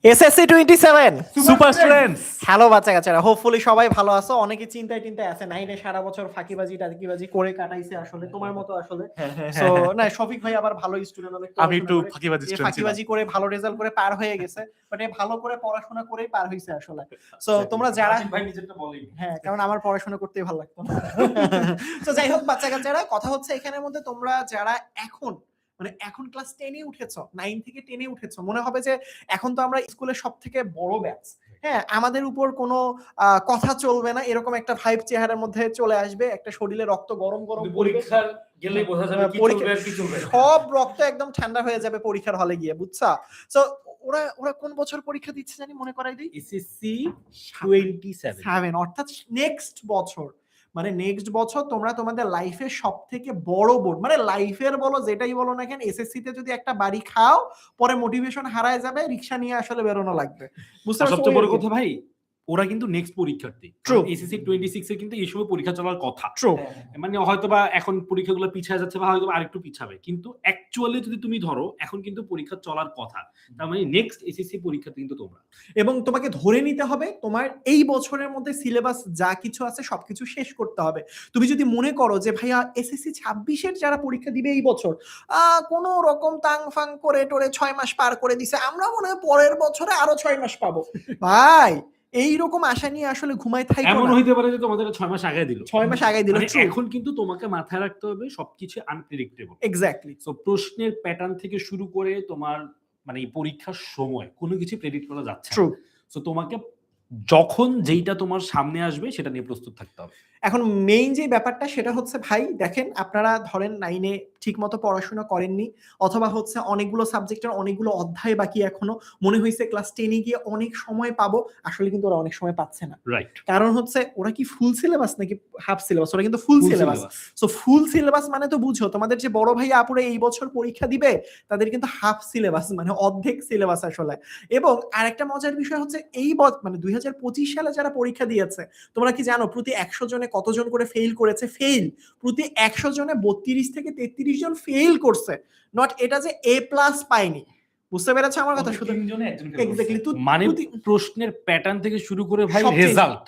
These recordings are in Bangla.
SSC 27 super students. হ্যালো বাচ্চা কাচ্চারা, হোপফুলি সবাই ভালো আছো। অনেকে চিন্তায় আছে, নাইনে সারা বছর ফাঁকিবাজি টাকিবাজি করে কাটাইছে আসলে তোমার মতো আসলে। সো না, শফিক ভাই আবার ভালো স্টুডেন্ট, অনেক আমি একটু ফাঁকিবাজি স্টুডেন্ট ছিলাম। ফাঁকিবাজি করে ভালো রেজাল্ট করে পার হয়ে গেছে, বাট এই ভালো করে পড়াশোনা করেই পার হইছে আসলে। সো তোমরা যারা ভাই নিজেরটা বলেই, হ্যাঁ, কারণ আমার পড়াশোনা করতেই ভালো লাগতো। তো যাই হোক বাচ্চা কাচ্চারা, কথা হচ্ছে এখানের মধ্যে তোমরা যারা এখন ক্লাস 10 এ উঠেছো, 9 থেকে 10 এ উঠেছো, মনে হবে যে এখন তো আমরা স্কুলের সবথেকে বড় ব্যাচ, হ্যাঁ, আমাদের উপর কোনো কথা চলবে না, এরকম একটা ভাইব চেহারার মধ্যে চলে আসবে, একটা শরীরে রক্ত গরম গরম পরীক্ষার গেলেই বোঝা যাবে কি চলবে আর কি চলবে না। সব রক্ত একদম ঠান্ডা হয়ে যাবে পরীক্ষার হলে গিয়ে, বুঝছা? সো ওরা কোন বছর পরীক্ষা দিচ্ছে জানি, মনে করাই দিই, এসএসসি 27 অর্থাৎ নেক্সট বছর। মানে নেক্সট বছর তোমরা তোমাদের লাইফের সবথেকে বড় বোর্ড, মানে লাইফের বলো যেটাই বলো না কেন, এসএসসি তে যদি একটা বাড়ি খাও, পরে মোটিভেশন হারায় যাবে, রিকশা নিয়ে আসলে বেরোনো লাগবে, বুঝতে পারছো? সবচেয়ে বড় কথা ভাই, ওরা কিন্তু নেক্সট পরীক্ষার্থী। True. এসএসসি 26 এ কিন্তু এই সময় পরীক্ষা চলার কথা। ট্রু। মানে হয়তোবা এখন পরীক্ষাগুলো পিছায় যাচ্ছে বা হয়তোবা আরেকটু পিছাবে, কিন্তু অ্যাকচুয়ালি যদি তুমি ধরো এখন কিন্তু পরীক্ষা চলার কথা, তার মানে নেক্সট এসএসসি পরীক্ষার্থী কিন্তু তোমরা। এবং তোমাকে ধরে নিতে হবে তোমার এই বছরের মধ্যে সিলেবাস যা কিছু আছে সবকিছু শেষ করতে হবে। তুমি যদি মনে করো যে ভাইয়া এসএসসি 26 এর যারা পরীক্ষা দিবে এই বছর কোনো রকম তাং ফাং করে টোরে 6 মাস পার করে দিছে, আমরা মনে হয় পরের বছরে আরো 6 মাস পাবো, ভাই এইরকম আশা নিয়ে আসলে ঘুমাই থাকো এমন না। হইতে পারে যে তোমাদের 6 মাস আগে দিল, 6 মাস আগে দিল। মানে এখন কিন্তু তোমাকে মাথায় রাখতে হবে সবকিছু আনপ্রেডিক্টেবল। এক্স্যাক্টলি। সো প্রশ্নের প্যাটার্ন থেকে শুরু করে তোমার মানে এই পরীক্ষার সময় কোনো কিছু প্রেডিক্ট করা যাচ্ছে না। ট্রু। সো তোমাকে যখন যেইটা তোমার সামনে আসবে সেটা নিয়ে প্রস্তুত থাকতে হবে। এখন মেইন যে ব্যাপারটা সেটা হচ্ছে ভাই দেখেন, আপনারা ধরেন 9 এ ঠিকমতো পড়াশোনা করেননি, অথবা হচ্ছে অনেকগুলো সাবজেক্টের অনেকগুলো অধ্যায় বাকি এখনো, মনে হইছে ক্লাস 10 এ গিয়ে অনেক সময় পাবো, আসলে কিন্তু ওরা অনেক সময় পাচ্ছে না। রাইট। কারণ হচ্ছে ওরা কি ফুল সিলেবাস নাকি হাফ সিলেবাস? ওরা কিন্তু full syllabus. So full syllabus মানে তো বুঝো, তোমাদের যে বড় ভাই আপুরে এই বছর পরীক্ষা দিবে তাদের কিন্তু হাফ সিলেবাস, মানে অর্ধেক সিলেবাস আসলে। এবং আরেকটা মজার বিষয় হচ্ছে এই মানে 2025 সালে যারা পরীক্ষা দিয়েছে, তোমরা কি জানো প্রতি 100 জনে কতজন করে ফেল করেছে? ফেল প্রতি 100 জনে 32 থেকে 33 জন ফেল করছে, নট এটা যে এ প্লাস পায়নি। বুঝতে পেরেছো আমার কথা? শুধু এক্স্যাক্টলি মানে প্রশ্নের প্যাটার্ন থেকে শুরু করে ভাই রেজাল্ট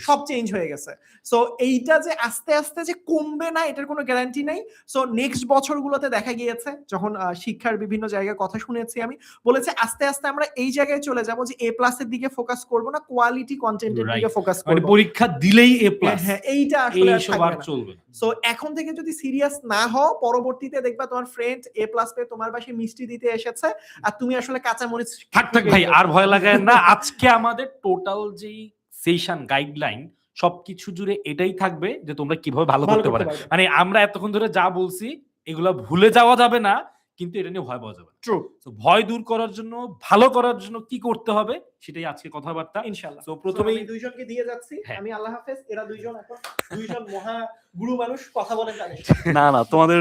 সব চেঞ্জ হয়ে গেছে। সো এইটা যে আস্তে আস্তে যে কমবে না এটার কোনো গ্যারান্টি নাই। সো নেক্সট বছরগুলোতে দেখা গিয়েছে, যখন শিক্ষার বিভিন্ন জায়গায় কথা শুনেছি আমি, বলেছে আস্তে আস্তে আমরা এই জায়গায় চলে যাব যে এ প্লাস এর দিকে ফোকাস করব না, কোয়ালিটি কন্টেন্টের দিকে ফোকাস করব। মানে পরীক্ষা দিলেই এ প্লাস, হ্যাঁ, এইটা আসলে আর চলবে না। সো এখন থেকে যদি সিরিয়াস না হও, পরবর্তীতে দেখবা তোমার ফ্রেন্ড এ প্লাস পেয়ে তোমার পাশে মিষ্টি দিতে এসেছে আর তুমি আসলে কাঁচা মরিচ। থাক ভাই, আর ভয় লাগায় না। আজকে আমাদের টোটাল যেই সেশন গাইডলাইন সবকিছু জুড়ে এটাই থাকবে যে তোমরা কিভাবে ভালো করতে পারো। মানে আমরা এতক্ষণ ধরে যা বলছি এগুলা ভুলে যাওয়া যাবে না, কিন্তু এটা নিয়ে ভয় পাওয়া যাবে না। ট্রু। সো ভয় দূর করার জন্য, ভালো করার জন্য কি করতে হবে সেটাই আজকে কথাবার্তা ইনশাআল্লাহ। সো প্রথমেই আমি দুইজনকে দিয়ে যাচ্ছি, আমি আল্লাহ হাফেজ, এরা দুইজন এখন দুইজন মহা গুরু মানুষ, কথা বলেন তাদের। না তোমাদের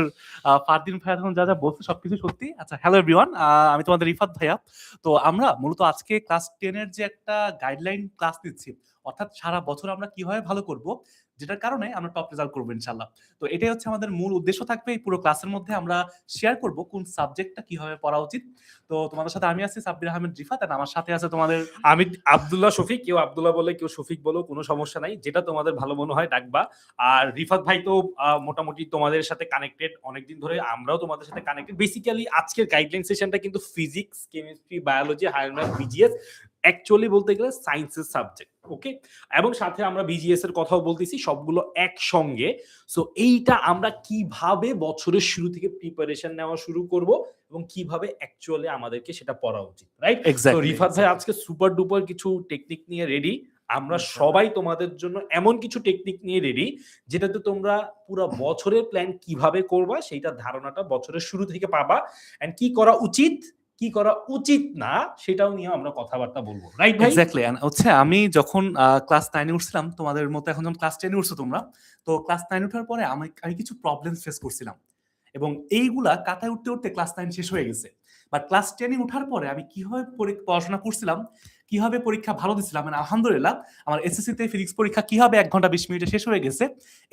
ফারদিন ভাইয়া এখন যা যা বলছে সবকিছু সত্যি। আচ্ছা, হ্যালো এভরিওয়ান, আমি তোমাদের রিফাত ভাইয়া। তো আমরা মূলত আজকে ক্লাস 10 এর যে একটা গাইডলাইন ক্লাস নিচ্ছি, অর্থাৎ সারা বছর আমরা কিভাবে ভালো করব, যেটার কারণে আমরা টপ রেজাল্ট করবো ইনশাআল্লাহ। তো এটাই হচ্ছে আমাদের মূল উদ্দেশ্য থাকবে এই পুরো ক্লাসের মধ্যে। আমরা শেয়ার করব কোন সাবজেক্টটা কিভাবে পড়া উচিত। তো তোমাদের সাথে আমি আছি সাব্বির আহমেদ রিফাত, আর আমার সাথে আছে তোমাদের আমি আব্দুল্লাহ শফিক। কেউ আব্দুল্লাহ বলে, কেউ শফিক বলো, কোনো সমস্যা নাই, যেটা তোমাদের ভালো মনে হয় ডাকবা। আর রিফাত ভাই তো মোটামুটি তোমাদের সাথে কানেক্টেড অনেকদিন ধরে, আমরাও তোমাদের সাথে কানেক্টেড। বেসিক্যালি আজকের গাইডলাইন সেশনটা কিন্তু physics, chemistry, biology, higher math, BGS, actually বলতে গেলে সায়েন্সের সাবজেক্ট, ওকে। এবং সাথে আমরা বিজিএস এর কথাও বলতেছি, সবগুলো একসঙ্গে। সো এইটা আমরা কিভাবে বছরের শুরু থেকে প্রিপারেশন নেওয়া শুরু করব এবং কিভাবে অ্যাকচুয়ালি আমাদেরকে সেটা পড়া উচিত, রাইট? তো রিফাত ভাই আজকে সুপার ডুপার কিছু টেকনিক নিয়ে রেডি। আমরা সবাই তোমাদের জন্য এমন কিছু টেকনিক নিয়ে রেডি যেটাতে তোমরা পুরো বছরের প্ল্যান কিভাবে করবা সেইটা ধারণাটা বছরের শুরু থেকে পাবা, এন্ড কি করা উচিত কি করা উচিত না সেটাও নিয়ে আমরা কথাবার্তা বলবো, রাইট ভাই? এক্স্যাক্টলি। হচ্ছে আমি যখন ক্লাস 9 এ উঠছিলাম, তোমাদের মতো এখন যখন ক্লাস 10 এ উঠছো তোমরা, তো ক্লাস 9 ওঠার পরে আমি কিছু প্রবলেম ফেস করছিলাম, এবং এইগুলা কাটায় উঠতে উঠতে ক্লাস 9 শেষ হয়ে গেছে। বাট ক্লাস 10 এ উঠার পরে আমি কিভাবে পড়াশোনা করছিলাম কিভাবে পরীক্ষা ভালো দিছিলাম, মানে আলহামদুলিল্লাহ আমার এসএসসি তে ফিজিক্স পরীক্ষা কিভাবে 1 ঘন্টা 20 মিনিটে শেষ হয়ে গেছে,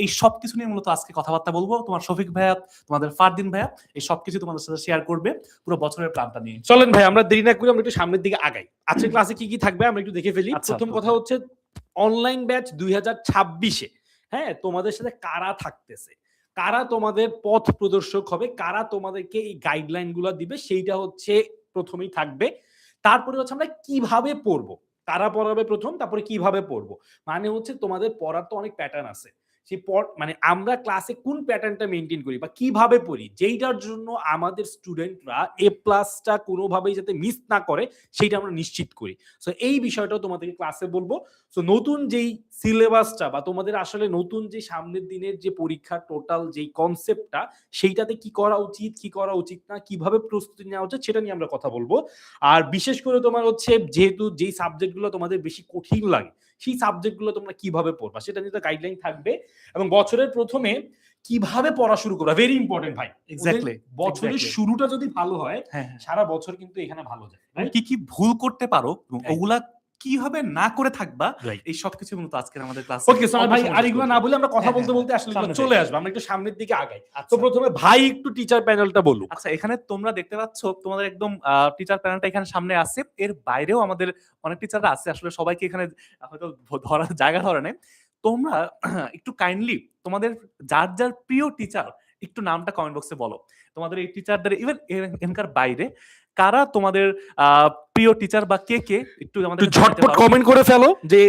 এই সবকিছু নিয়ে মূলত আজকে কথাবার্তা বলবো। তোমার শফিক ভাইয়া, তোমাদের ফারদিন ভাইয়া এই সবকিছু তোমাদের সাথে শেয়ার করবে পুরো বছরের প্ল্যানটা নিয়ে। চলেন ভাই আমরা দেরি না করে আমরা একটু সামনের দিকে আগাই। আজকের ক্লাসে কি কি থাকবে আমরা একটু দেখে ফেলি। আচ্ছা, প্রথম কথা হচ্ছে অনলাইন ব্যাচ 2026-এ হ্যাঁ তোমাদের সাথে কারা থাকতেছে, কারা তোমাদের পথ প্রদর্শক হবে, কারা তোমাদেরকে এই গাইডলাইন গুলো দিবে, সেইটা হচ্ছে প্রথমেই থাকবে। তারপরে হচ্ছে আমরা কিভাবে পড়বো, কারা পড়াবে প্রথম, তারপরে কিভাবে পড়বো। মানে হচ্ছে তোমাদের পড়ার তো অনেক প্যাটার্ন আছে, সেই মানে আমরা ক্লাসে কোন প্যাটার্নটা মেনটেন করি বা কিভাবে পড়ি, যেইটার জন্য আমাদের স্টুডেন্টরা এ প্লাসটা কোনোভাবেই যাতে মিস না করে সেইটা আমরা নিশ্চিত করি। সো এই বিষয়টাও তোমাদেরকে ক্লাসে বলবো। সো নতুন যেই সিলেবাসটা বা তোমাদের আসলে নতুন যে সামনের দিনের যে পরীক্ষার টোটাল যেই কনসেপ্টটা, সেইটাতে কি করা উচিত কি করা উচিত না, কিভাবে প্রস্তুতি নেওয়া উচিত, সেটা নিয়ে আমরা কথা বলবো। আর বিশেষ করে তোমার হচ্ছে যেহেতু যেই সাবজেক্টগুলো তোমাদের বেশি কঠিন লাগে সেই সাবজেক্টগুলো তোমরা কিভাবে পড়বা সেটা নিয়ে গাইডলাইন থাকবে। এবং বছরের প্রথমে কিভাবে পড়া শুরু করবা, ভেরি ইম্পর্টেন্ট ভাই। এক্স্যাক্টলি, বছরের শুরুটা যদি ভালো হয় হ্যাঁ, সারা বছর কিন্তু এখানে ভালো যায়। কি কি ভুল করতে পারো এবং Right. ওগুলা কিভাবে না করে থাকবা, Right. এই সবকিছু মূলত আজকের আমাদের ক্লাসে। ওকে সোনাল ভাই আর এগুলো না বলে আমরা কথা হ্যাঁ, বলতে হ্যাঁ, বলতে আসলে সামনে চলে যাই। আসবো, আমরা একটু সামনের দিকে আগাই। তো আচ্ছা। প্রথমে ভাই একটু টিচার প্যানেলটা বলুক। আচ্ছা, এখানে তোমরা দেখতে পাচ্ছ তোমাদের একদম টিচার প্যানেলটা এখানে সামনে আছে। এর বাইরেও আমাদের অনেক টিচাররা আছে, আসলে সবাইকে এখানে হয়তো ধরার জায়গা ধরে নেই। তোমরা একটু কাইন্ডলি তোমাদের যার যার প্রিয় টিচার একটু নামটা কমেন্ট বক্সে বলো। তোমাদের এই টিচারদের ইভেন এখানকার বাইরে কারা তোমাদের প্রিয় টিচার বা কে কে একটু আমাদের একটু ঝটপট কমেন্ট করে ফেলো যে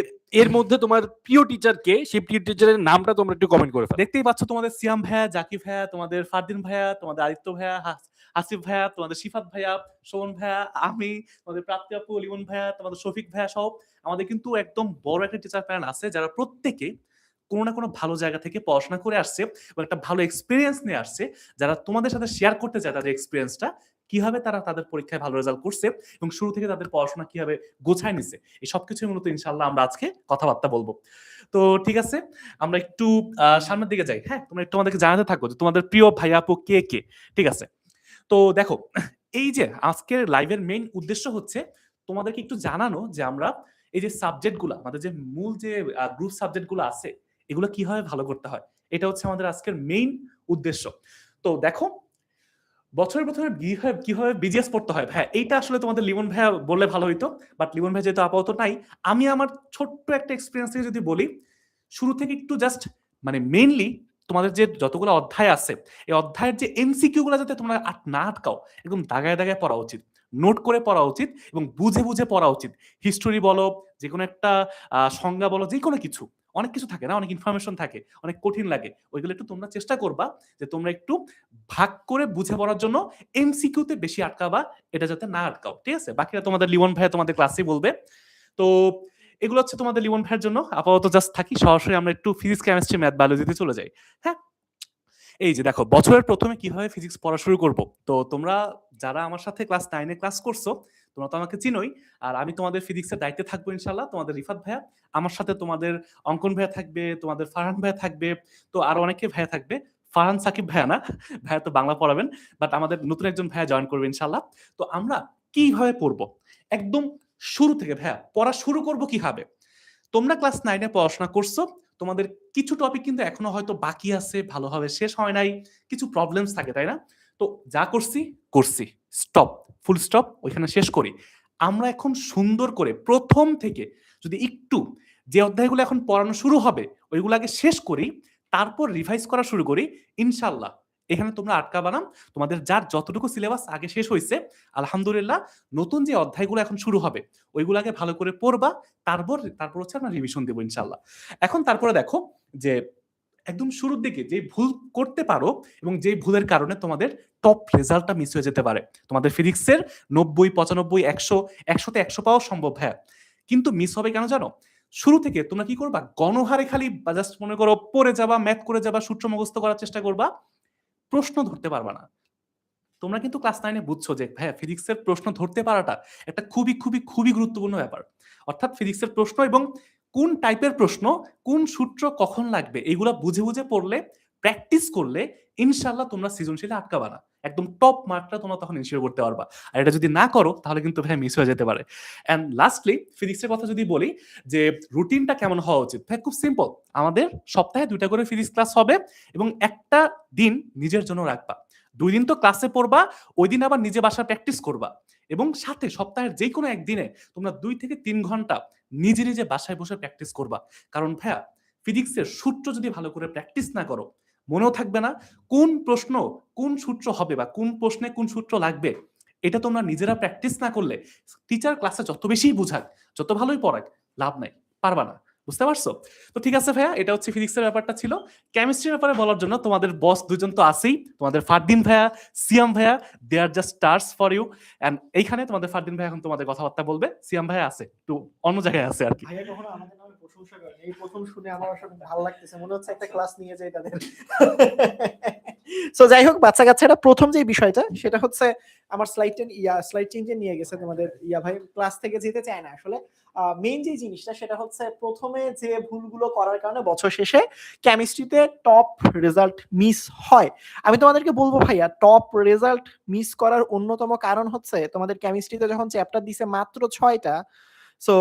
এর মধ্যে তোমার প্রিয় টিচার কে, সেই প্রিয় টিচারের নামটা তোমরা একটু কমেন্ট করে ফেলো। দেখতেই পাচ্ছ তোমাদের সিয়াম ভাইয়া, জাকি ভাইয়া, তোমাদের ফারদিন ভাইয়া, তোমাদের আদিত্য ভাইয়া, আসিফ ভাইয়া, তোমাদের শিফাত ভাইয়া, শোভন ভাইয়া, আমি, তোমাদের প্রাপ্তি আপু, লিমন ভাইয়া, তোমাদের শফিক ভাইয়া সহ আমাদের কিন্তু একদম বড় একটা টিচার প্যানেল আছে যারা প্রত্যেকে কোনো না কোনো ভালো জায়গা থেকে পড়াশোনা করে আসছে এবং একটা ভালো এক্সপিরিয়েন্স নিয়ে আসছে, যারা তোমাদের সাথে শেয়ার করতে চায় তাদের এক্সপিরিয়েন্সটা, কিভাবে তারা তাদের পরীক্ষায় ভালো রেজাল্ট করছে এবং শুরু থেকে তাদের পড়াশোনা কিভাবে গোছায় নিছে, এই সবকিছুই মূলত ইনশাল্লাহ আমরা আজকে কথাবার্তা বলবো। তো ঠিক আছে, আমরা একটু সামনের দিকে যাই। হ্যাঁ, তোমরা একটু আমাদেরকে জানাতে থাকো যে তোমাদের প্রিয় ভাই আপু কে কে। ঠিক আছে, তো দেখো এই যে আজকের লাইভের মেইন উদ্দেশ্য হচ্ছে তোমাদেরকে একটু জানানো যে আমরা এই যে সাবজেক্টগুলো, আমাদের যে মূল যে গ্রুপ সাবজেক্টগুলো আছে এগুলো কিভাবে ভালো করতে হয়, এটা হচ্ছে আমাদের আজকের মেইন উদ্দেশ্য। তো দেখো বছরের প্রথমে কিভাবে বিজিএস পড়তে হয়, হ্যাঁ এইটা আসলে তোমাদের লিমন ভাইয়া বললে ভালো হইতো, বাট লিমন ভাই যেহেতু আপাতত নাই, আমি আমার ছোট্ট একটা এক্সপিরিয়েন্স থেকে যদি বলি, শুরু থেকে একটু জাস্ট মানে মেইনলি তোমাদের যে যতগুলো অধ্যায় আছে এই অধ্যায়ের যে এমসিকিউ গুলো যাতে তোমরা না আটকাও, একদম দাগায় দাগায় পড়া উচিত, নোট করে পড়া উচিত এবং বুঝে বুঝে পড়া উচিত। হিস্টোরি বলো, যে কোনো একটা সংজ্ঞা বলো, যে কোনো কিছু, অনেক কিছু থাকে না, অনেক ইনফরমেশন থাকে, অনেক কঠিন লাগে, ওইগুলো একটু তোমরা চেষ্টা করবা যে তোমরা একটু ভাগ করে বুঝে পড়ার জন্য এমসিকিউতে বেশি আটকাবা, এটা যাতে না আটকাও। ঠিক আছে, বাকিরা তোমাদের লিমন ভাই তোমাদের ক্লাসে বলবে। তো এগুলো হচ্ছে তোমাদের লিমন ভাইয়ের জন্য। আপাতত জাস্ট থাকি, সরাসরি আমরা একটু ফিজিক্স, কেমিস্ট্রি, ম্যাথ, বায়োলজিতে চলে যাই। হ্যাঁ, এই যে দেখো বছরের প্রথমে কিভাবে ফিজিক্স পড়া শুরু করব। তো তোমরা যারা আমার সাথে ক্লাস 9-এ ক্লাস করছো তোমরা তো আমাকে চিনোই, আর আমি তোমাদের ফিজিক্সের দায়িত্বে থাকবো ইনশাআল্লাহ। তোমাদের রিফাত ভাইয়া, আমার সাথে তোমাদের অঙ্কন ভাইয়া থাকবে, তোমাদের ফারহান ভাইয়া থাকবে, তো আরো অনেকে ভাইয়া থাকবে। ফারহান সাকিব ভাইয়া না, ভাইয়া তো বাংলা পড়াবেন, বাট আমাদের নতুন একজন ভাইয়া জয়েন করবে ইনশাআল্লাহ। তো আমরা কিভাবে পড়বো একদম শুরু থেকে, ভাইয়া পড়া শুরু করব কিভাবে। তোমরা ক্লাস 9-এ পড়াশোনা করছো, তোমাদের কিছু টপিক কিন্তু এখনো হয়তো বাকি আছে, ভালোভাবে শেষ হয় নাই, কিছু প্রবলেমস থাকে, তাই না? তো যা করছি, স্টপ, ফুল স্টপ, ওইখানে শেষ করি। আমরা এখন সুন্দর করে প্রথম থেকে যদি একটু যে অধ্যায়গুলো এখন পড়ানো শুরু হবে ওইগুলো আগে শেষ করি, তারপর রিভাইজ করা শুরু করি, ইনশাল্লাহ এখানে তোমরা আটকাবা না। তোমাদের যার যতটুকু সিলেবাস আগে শেষ হয়েছে আলহামদুলিল্লাহ, নতুন যে অধ্যায়গুলো এখন শুরু হবে ওইগুলো আগে ভালো করে পড়বা, তারপর হচ্ছে আমরা রিভিশন দেবো ইনশাল্লাহ। এখন তারপরে দেখো যে একদম শুরুর দিকে যে ভুল করতে পারো এবং যে ভুলের কারণে তোমাদের টপ রেজাল্টটা মিস হয়ে যেতে পারে। তোমাদের ফিজিক্সের 90, 95, 100, 100তে 100 পাওয়া সম্ভব, হ্যাঁ, কিন্তু মিস হবে কেন জানো? শুরু থেকে তোমরা কি করবা, গণহারে খালি জাস্ট মনে করো পড়ে যাবা, ম্যাথ করে যাবা, সূত্র মুখস্থ করার চেষ্টা করবা, প্রশ্ন ধরতে পারবা না। তোমরা কিন্তু ক্লাস 9-এ বুঝছো যে ভাইয়া ফিজিক্সের প্রশ্ন ধরতে পারাটা একটা খুবই খুবই খুবই গুরুত্বপূর্ণ ব্যাপার। অর্থাৎ ফিজিক্সের প্রশ্ন এবং কোন টাইপের প্রশ্ন, কোন সূত্র কখন লাগবে, এগুলা বুঝে বুঝে পড়লে প্র্যাকটিস করলে ইনশাল্লাহ তোমরা সৃজনশীলে আটকাবা না, একদম টপ মার্কটা তোমরা তখন ইনশিওর করতে পারবা। আর এটা যদি না করো তাহলে কিন্তু ভাই মিস হয়ে যেতে পারে। অ্যান্ড লাস্টলি ফিজিক্সের কথা যদি বলি যে রুটিনটা কেমন হওয়া উচিত, ভাই খুব সিম্পল। আমাদের সপ্তাহে 2টা করে ফিজিক্স ক্লাস হবে এবং একটা দিন নিজের জন্য রাখবা। 2 দিন তো ক্লাসে পড়বা, ওই দিন আবার নিজে বাসায় প্র্যাকটিস করবা, এবং সাথে সপ্তাহের যে কোনো একদিনে তোমরা 2 থেকে 3 ঘন্টা নিজে নিজে বাসায় বসে প্র্যাকটিস করবা। কারণ ভাইয়া ফিজিক্সের সূত্র যদি ভালো করে প্র্যাকটিস না করো, মনেও থাকবে না কোন প্রশ্ন কোন সূত্র হবে বা কোন প্রশ্নে কোন সূত্র লাগবে। এটা তোমরা নিজেরা প্র্যাকটিস না করলে টিচার ক্লাসে যত বেশি বুঝাক, যত ভালোই পড়াক, লাভ নাই, পারবা না। বুঝতে পারছো? তো ঠিক আছে ভাইয়া, এটা হচ্ছে ফিজিক্সের ব্যাপারটা ছিল। কেমিস্ট্রির ব্যাপারে বলার জন্য তোমাদের বস দুজন তো আছেই, তোমাদের ফারদিন ভাইয়া, সিয়াম ভাইয়া, they are just stars for you. And এইখানে তোমাদের ফারদিন ভাইয়া এখন তোমাদের কথাবার্তা বলবে, সিয়াম ভাইয়া আছে একটু অন্য জায়গায় আছে আর কি। ভাইয়া কখনো আমাদের নামে প্রশংসা করেন, এই প্রথম শুনে আমার আসলে ভালো লাগতেছে, মনে হচ্ছে একটা ক্লাস নিয়ে যাই তাদের। সো যাই হোক, বাচ্চা কাচ্চারা প্রথম যে বিষয়টা সেটা হচ্ছে আমার স্লাইড চেঞ্জে নিয়ে গেছে তোমাদের ভাই, ক্লাস থেকে যেতে চায় না আসলে। মেইন যে জিনিসটা সেটা হচ্ছে প্রথমে যে ভুলগুলো করার কারণে বছর শেষে কেমিস্ট্রিতে টপ রেজাল্ট মিস হয়। আমি তোমাদেরকে বলবো ভাইয়া, টপ রেজাল্ট মিস করার অন্যতম কারণ হচ্ছে তোমাদের কেমিস্ট্রিতে যখন চ্যাপ্টার দিছে মাত্র 6টা, সো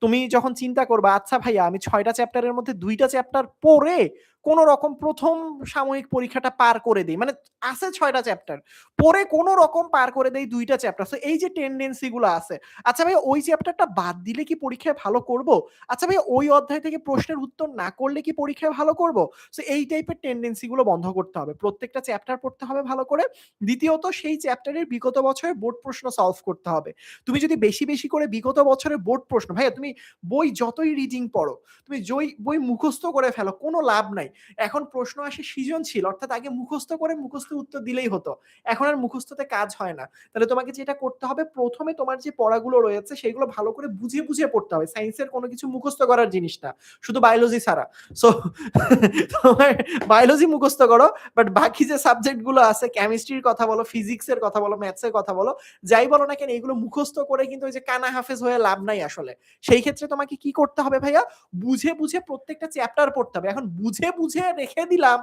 তুমি যখন চিন্তা করবা আচ্ছা ভাইয়া আমি 6টা চ্যাপ্টারের মধ্যে 2টা চ্যাপ্টার পড়ে কোন রকম প্রথম সাময়িক পরীক্ষাটা পার করে দেই, মানে আছে 6টা চ্যাপ্টার পড়ে কোন রকম পার করে দেই 2টা চ্যাপ্টার, সো এই যে টেন্ডেন্সি গুলো আছে, আচ্ছা ভাইয়া ওই চ্যাপ্টারটা বাদ দিলে কি পরীক্ষায় ভালো করব, আচ্ছা ভাইয়া ওই অধ্যায় থেকে প্রশ্নের উত্তর না করলে কি পরীক্ষায় ভালো করব, সো এই টাইপের টেন্ডেন্সি গুলো বন্ধ করতে হবে। প্রত্যেকটা চ্যাপ্টার পড়তে হবে ভালো করে। দ্বিতীয়ত সেই চ্যাপ্টারের বিগত বছরের বোর্ড প্রশ্ন সলভ করতে হবে। তুমি যদি বেশি বেশি করে বিগত বছরের বোর্ড প্রশ্ন, ভাইয়া তুমি বই যতই রিডিং পড়ো, তুমি বই মুখস্থ করে ফেলো, কোনো লাভ নাই। এখন প্রশ্ন আসে সৃজনশীল, অর্থাৎ আগে মুখস্থ করে মুখস্থ উত্তর দিলেই হতো, এখন আর মুখস্থতে কাজ হয় না। তাহলে তোমাকে যেটা করতে হবে, প্রথমে তোমার যে পড়াগুলো রয়েছে সেগুলো ভালো করে বুঝে বুঝে পড়তে হবে। সায়েন্সের কোনো কিছু মুখস্থ করার জিনিস না, শুধু বায়োলজি ছাড়া। সো তোমার বায়োলজি মুখস্থ করো, বাট বাকি যে সাবজেক্ট গুলো আছে, কেমিস্ট্রির কথা বলো, ফিজিক্সের কথা বলো, ম্যাথসের কথা বলো, যাই বলো না কেন, এগুলো মুখস্থ করে কিন্তু ওই যে কানা হাফেজ হয়ে লাভ নাই আসলে। সেই ক্ষেত্রে তোমাকে কি করতে হবে ভাইয়া, বুঝে বুঝে প্রত্যেকটা চ্যাপ্টার পড়তে হবে। এখন বুঝে বুঝে রেখে দিলাম,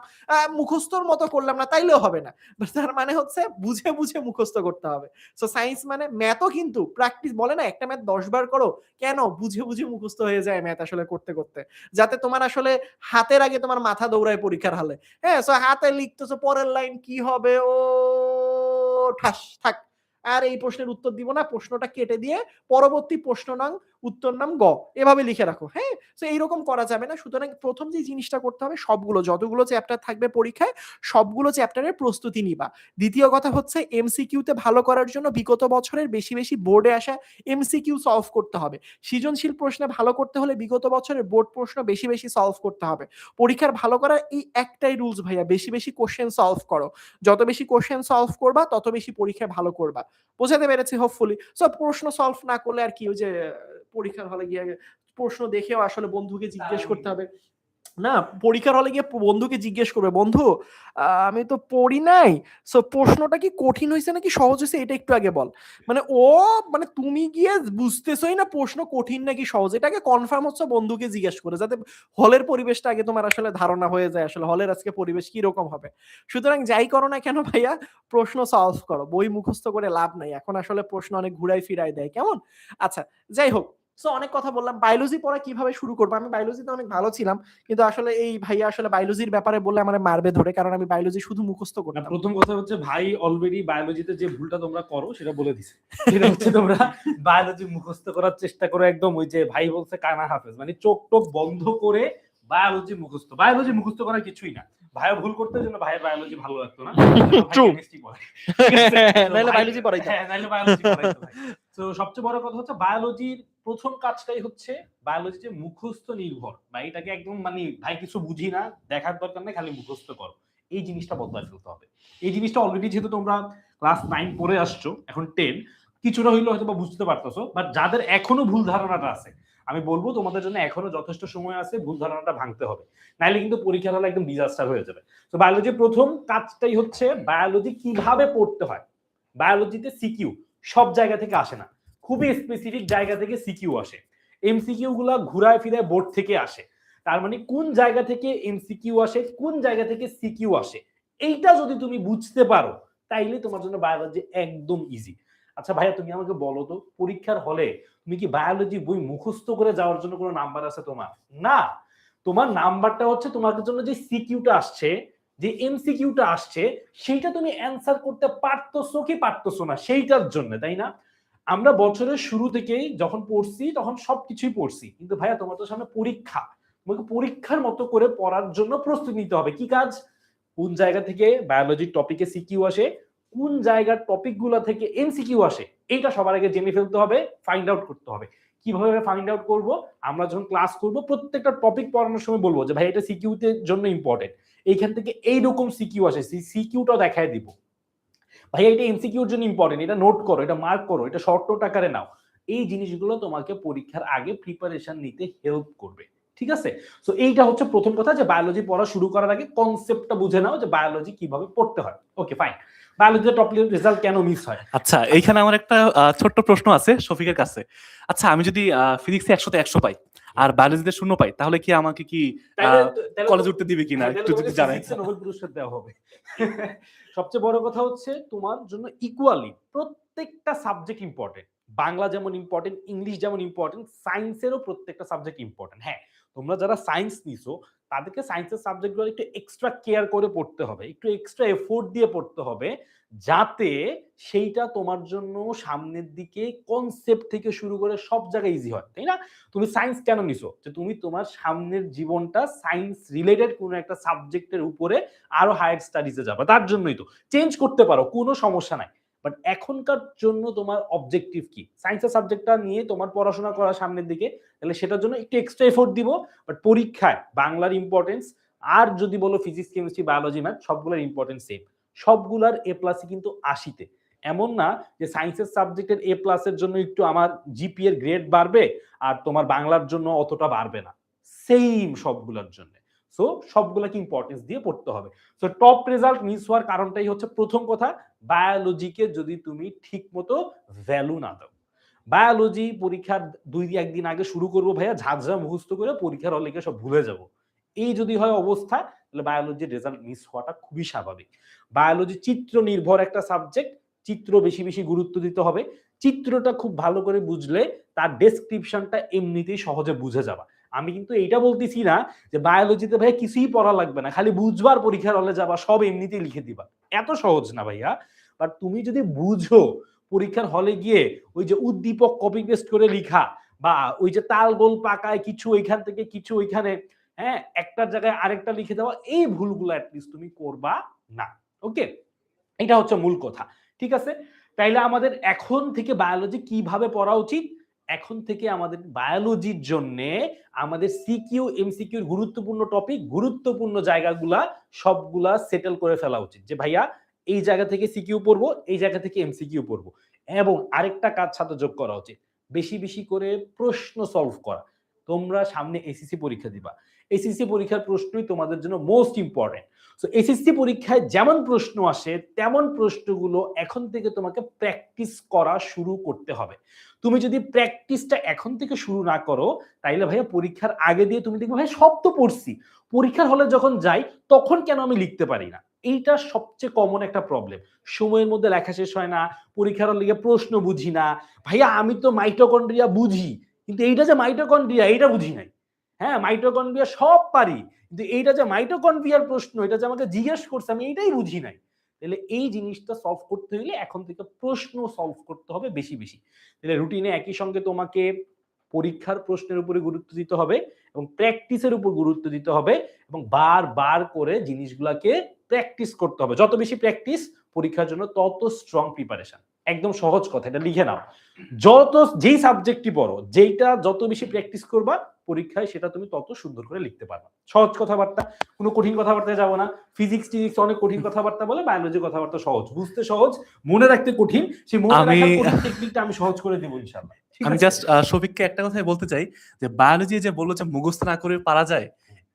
মুখস্থর মতো করলাম না, তাইলেও হবে না। তার মানে হচ্ছে বুঝে বুঝে মুখস্থ করতে হবে। সো সায়েন্স মানে ম্যাথও কিন্তু প্র্যাকটিস, বলে না একটা ম্যাথ 10 বার করো, কেন বুঝে বুঝে মুখস্থ হয়ে যায় ম্যাথ আসলে করতে করতে, যাতে তোমার আসলে হাতের আগে তোমার মাথা দৌড়ায় পরীক্ষার হলে। হ্যাঁ, সো হাতে লিখতেছো পরের লাইন কি হবে, ও ঠাস থাক, আর এই প্রশ্নের উত্তর দিব না, প্রশ্নটা কেটে দিয়ে পরবর্তী প্রশ্ন নাম উত্তর নাম গ, এভাবে লিখে রাখো। হ্যাঁ, তো এইরকম করা যাবে না। সুতরাং প্রথম যে জিনিসটা করতে হবে, সবগুলো যতগুলো চ্যাপ্টার থাকবে পরীক্ষায় সবগুলো চ্যাপ্টারের প্রস্তুতি নিবা। দ্বিতীয় কথা হচ্ছে এমসিকিউতে ভালো করার জন্য বিগত বছরের বেশি বেশি বোর্ডে আসা এমসিকিউ সলভ করতে হবে। সৃজনশীল প্রশ্নে ভালো করতে হলে বিগত বছরের বোর্ড প্রশ্ন বেশি বেশি সলভ করতে হবে। পরীক্ষার ভালো করার এই একটাই রুলস ভাইয়া, বেশি বেশি কোশ্চেন সলভ করো। যত বেশি কোশ্চেন সলভ করবা তত বেশি পরীক্ষায় ভালো করবা। বোঝাতে পেরেছি হোপফুলি? সো প্রশ্ন সলভ না করলে আর কি, ওই যে পরীক্ষার হলে গিয়ে প্রশ্ন দেখেও আসলে বন্ধুকে জিজ্ঞেস করতে হবে না, পরীক্ষার হলে গিয়ে বন্ধুকে জিজ্ঞেস করবে, বন্ধু আমি তো পড়ি নাই, সো প্রশ্নটা কি কঠিন হয়েছে নাকি সহজ হয়েছে এটা একটু আগে বল। মানে মানে তুমি গিয়ে বুঝতেছই না প্রশ্ন কঠিন নাকি সহজ, এটাকে কনফার্ম হচ্ছে বন্ধুকে জিজ্ঞেস করে, যাতে হলের পরিবেশটা আগে তোমার আসলে ধারণা হয়ে যায় আসলে হলের আজকে পরিবেশ কি রকম হবে। সুতরাং যাই করো না কেন ভাইয়া, প্রশ্ন সলভ করো, বই মুখস্থ করে লাভ নাই, এখন আসলে প্রশ্ন অনেক ঘুরাই ফিরাই দেয়, কেমন? আচ্ছা যাই হোক, সো অনেক কথা বললাম। বায়োলজি পড়া কিভাবে শুরু করবো, আমি বায়োলজিতে অনেক ভালো ছিলাম, কিন্তু আসলে এই ভাইয়া আসলে বায়োলজির ব্যাপারে বললে আমার মারবে ধরে, কারণ আমি বায়োলজি শুধু মুখস্থ করতাম। প্রথম কথা হচ্ছে ভাই অলরেডি বায়োলজিতে যে ভুলটা তোমরা করো সেটা বলে দিছে, সেটা হচ্ছে তোমরা বায়োলজি মুখস্থ করার চেষ্টা করো একদম, ওই যে ভাই বলছে কানা হাফেজ, মানে চোখ টোক বন্ধ করে বায়োলজি মুখস্থ করা কিছুই না। ভাইও ভুল করতে জন্য ভাইয়ের বায়োলজি ভালো লাগতো না, নাইলে বায়োলজি পড়াইতাম। হ্যাঁ, নাইলে বায়োলজি পড়াইতো ভাই। তো সবচেয়ে বড় কথা হচ্ছে বায়োলজির প্রথম কাজটাই হচ্ছে বায়োলজি যে মুখস্থ নির্ভর, বা এটাকে একদম মানে ভাই কিছু বুঝি না, দেখার দরকার নেই, খালি মুখস্থ করো, এই জিনিসটা বদলায় ফেলতে হবে। এই জিনিসটা অলরেডি যেহেতু তোমরা ক্লাস 9 পড়ে আসছো, এখন 10 কিছুটা হইলেও হয়তো বা বুঝতে পারতেছো, বাট যাদের এখনো ভুল ধারণাটা আছে, আমি বলবো তোমাদের জন্য এখনো যথেষ্ট সময় আছে ভুল ধারণাটা ভাঙতে হবে, নাইলে কিন্তু পরীক্ষার হলে একদম ডিজাস্টার হয়ে যাবে। তো বায়োলজির প্রথম কাজটাই হচ্ছে বায়োলজি কিভাবে পড়তে হয়। বায়োলজিতে সিকিউ সব জায়গা থেকে আসে না, খুবই স্পেসিফিক জায়গা থেকে সিকিউ আসে। এমসিকিউ গুলা ঘুরায় ফিরায় বোর্ড থেকে আসে। তার মানে কোন জায়গা থেকে এমসিকিউ আসে, কোন জায়গা থেকে সিকিউ আসে, এইটা যদি তুমি বুঝতে পারো তাইলে তোমার জন্য বায়োলজি একদম ইজি। আচ্ছা ভাইয়া তুমি আমাকে বলো তো, পরীক্ষার হলে তুমি কি বায়োলজি বই মুখস্থ করে যাওয়ার জন্য কোনো নাম্বার আছে তোমার? না, তোমার নাম্বারটা হচ্ছে তোমার জন্য যে সিকিউটা আসছে, যে এমসিকিউটা আসছে, সেইটা তুমি অ্যানসার করতে পারতেছো কি পারতেছো না সেইটার জন্য, তাই না? আমরা বছরের শুরু থেকেই যখন পড়ছি তখন সবকিছুই পড়ছি, কিন্তু ভাইয়া তোমার তো সামনে পরীক্ষা, তোমাকে পরীক্ষার মতো করে পড়ার জন্য প্রস্তুতি নিতে হবে। কি কাজ? কোন জায়গা থেকে বায়োলজির টপিকে সিকিউ আসে, কোন জায়গার টপিকগুলো থেকে এমসিকিউ আসে, এইটা সবার আগে জেনে ফেলতে হবে, ফাইন্ড আউট করতে হবে। কিভাবে ফাইন্ড আউট করব? আমরা যখন ক্লাস করব প্রত্যেকটা টপিক পড়ানোর সময় বলবো যে ভাই এটা সিকিউতে জন্য ইম্পর্টেন্ট, এইখান থেকে এইরকম সিকিউ আসে, সেই সিকিউটাও দেখায় দিব। ভাই এটা এমসিকিউর জন্য ইম্পর্টেন্ট, এটা নোট করো, এটা মার্ক করো, এটা শর্ট নোট আকারে নাও। এই জিনিসগুলো তোমাকে পরীক্ষার আগে প্রিপারেশন নিতে হেল্প করবে, ঠিক আছে? সো এইটা হচ্ছে প্রথম কথা, যে বায়োলজি পড়া শুরু করার আগে কনসেপ্টটা বুঝে নাও যে বায়োলজি কিভাবে পড়তে হয়। Okay fine. বায়োলজিতে টপ রেজাল্ট কেন মিস হয়? আচ্ছা, এইখানে আমার একটা ছোট্ট প্রশ্ন আছে শফিকের কাছে। আচ্ছা, আমি যদি ফিজিক্সে 100 তে 100 পাই আর বায়োলজিতে 0 পাই, তাহলে কি আমাকে কি কলেজে উঠতে দিবে কিনা একটু যদি জানেন। নোবেল পুরস্কার দেওয়া হবে। সবচেয়ে বড় কথা হচ্ছে তোমার জন্য ইকুয়ালি প্রত্যেকটা সাবজেক্ট ইম্পর্টেন্ট। বাংলা যেমন ইম্পর্টেন্ট, ইংলিশ যেমন ইম্পর্টেন্ট, সায়েন্সেরও প্রত্যেকটা সাবজেক্ট ইম্পর্টেন্ট। হ্যাঁ, তোমরা যারা সায়েন্স নিছো তাদেরকে সায়েন্সের সাবজেক্টগুলো একটু এক্সট্রা কেয়ার করে পড়তে হবে, একটু এক্সট্রা এফোর্ট দিয়ে পড়তে হবে, যাতে সেইটা তোমার জন্য সামনের দিকে কনসেপ্ট থেকে শুরু করে সব জায়গায় ইজি হয়, তাই না? তুমি সায়েন্স কেন নিছো? যে তুমি তোমার সামনের জীবনটা সায়েন্স রিলেটেড কোনো একটা সাবজেক্টের উপরে আরো হায়ার স্টাডিজে যাবে, তার জন্যই তো। চেঞ্জ করতে পারো, কোনো সমস্যা নাই, বাট এখনকার জন্য তোমার অবজেক্টিভ কি? সায়েন্সের সাবজেক্টটা নিয়ে তোমার পড়াশোনা করা সামনের দিকে, তাহলে সেটার জন্য একটু এক্সট্রা এফোর্ট দিব। বাট পরীক্ষায় বাংলার ইম্পর্টেন্স, আর যদি বলো ফিজিক্স, কেমিস্ট্রি, বায়োলজি, ম্যাথ, সবগুলোর ইম্পর্টেন্স সেম। সবগুলার এ প্লাসই কিন্তু 80-তে। এমন না যে সায়েন্সের সাবজেক্টের এ প্লাসের জন্য একটু আমার জিপি এর গ্রেড বাড়বে আর তোমার বাংলার জন্য অতটা বাড়বে না, সেম সবগুলোর জন্য। সো সবগুলাকে ইম্পর্টেন্স দিয়ে পড়তে হবে। সো টপ রেজাল্ট মিস হওয়ার কারণটাই হচ্ছে প্রথম কথা, বায়োলজিকে যদি তুমি ঠিক মতো ভ্যালু না দাও। বায়োলজি পরীক্ষার 2-1 দিন আগে শুরু করবো ভাইয়া, ঝাঁঝরা মুখস্থ করে পরীক্ষার হলে সব ভুলে যাব, এই যদি হয় অবস্থা, তাহলে বায়োলজির রেজাল্ট মিস হওয়াটা খুবই স্বাভাবিক। বায়োলজি চিত্র নির্ভর একটা সাবজেক্ট, চিত্র বেশি বেশি গুরুত্ব দিতে হবে। চিত্রটা খুব ভালো করে বুঝলে তার ডেসক্রিপশনটা এমনিতেই সহজে বুঝে যাবা। আমি কিন্তু এইটা বলতেছি না যে বায়োলজিতে ভাই কিছুই পড়া লাগবে না, খালি বুঝবার পরীক্ষার হলে যাবা, সব এমনিতেই লিখে দিবা, এত সহজ না ভাইয়া। বাট তুমি যদি বুঝো, পরীক্ষার হলে গিয়ে ওই যে উদ্দীপক কপি পেস্ট করে লিখা, বা ওই যে তাল গোল পাকায় কিছু ওইখান থেকে কিছু ওইখানে, হ্যাঁ, একটার জায়গায় আরেকটা লিখে দেওয়া, এই ভুলগুলো অ্যাটলিস্ট তুমি করবা না। ওকে, এটা হচ্ছে মূল কথা, ঠিক আছে? তাইলে আমাদের এখন থেকে বায়োলজি কিভাবে পড়া উচিত? এখন থেকে আমাদের বায়োলজির জন্য আমাদের সিকিউ এমসিকিউর গুরুত্বপূর্ণ টপিক, গুরুত্বপূর্ণ জায়গাগুলা সবগুলা সেটেল করে ফেলা উচিত, যে ভাইয়া এই জায়গা থেকে সিকিউ পড়বো, এই জায়গা থেকে এমসিকিউ পড়বো। এবং আরেকটা কাজ সাথে যোগ করা উচিত, বেশি বেশি করে প্রশ্ন সলভ করা। তোমরা সামনে এসএসসি পরীক্ষা দিবা, এসএসসি পরীক্ষার প্রশ্নই তোমাদের জন্য মোস্ট ইম্পর্টেন্ট। সো এসএসসি পরীক্ষায় যেমন প্রশ্ন আসে তেমন প্রশ্নগুলো এখন থেকে তোমাকে প্র্যাকটিস করা শুরু করতে হবে। তুমি যদি প্র্যাকটিসটা এখন থেকে শুরু না করো, তাইলে ভাইয়া পরীক্ষার আগে দিয়ে তুমি দেখবে ভাই সব তো পড়ছি, পরীক্ষার হলে যখন যাই তখন কেন আমি লিখতে পারি না? এইটা সবচেয়ে কমন একটা প্রবলেম। সময়ের মধ্যে লেখা শেষ হয় না, পরীক্ষার হলে প্রশ্ন বুঝি না। ভাইয়া আমি তো মাইটোকন্ড্রিয়া বুঝি, কিন্তু এইটা যে মাইটোকন্ড্রিয়া এইটা বুঝি নাই। হ্যাঁ, মাইটোকন্ড্রিয়া সব পারি, কিন্তু এইটা যে মাইটোকন্ড্রিয়ার প্রশ্ন, এটা যে আমাকে জিজ্ঞেস করছে, আমি এইটাই বুঝি নাই। তাহলে এই জিনিসটা সলভ করতে হলে এখন থেকে প্রশ্ন সলভ করতে হবে বেশি বেশি। তাহলে রুটিনে একই সঙ্গে তোমাকে পরীক্ষার প্রশ্নের উপরে গুরুত্ব দিতে হবে এবং প্র্যাকটিসের উপর গুরুত্ব দিতে হবে, এবং বারবার করে জিনিসগুলোকে প্র্যাকটিস করতে হবে। যত বেশি প্র্যাকটিস পরীক্ষার জন্য তত স্ট্রং প্রিপারেশন। একদম সহজ কথা, এটা লিখে নাও। যেই সাবজেক্টই পড়ো, যেটা যত বেশি প্র্যাকটিস করবা পরীক্ষায়, সেটা তুমি তত সুন্দর করে লিখতে পারবা। সহজ কথাবার্তা, কোনো কঠিন কথাবার্তায় যাবো না। ফিজিক্স টিজিক্স অনেক কঠিন কথাবার্তা বলে, বায়োলজি কথাবার্তা সহজ, বুঝতে সহজ, মনে রাখতে কঠিন। সেই মনে রাখার কঠিন টেকনিকটা আমি সহজ করে দেবো ইনশাআল্লাহ। আমি জাস্ট শফিককে একটা কথাই বলতে চাই, যে বায়োলজি যে বললো যে মুখস্থ না করে পারা যায়,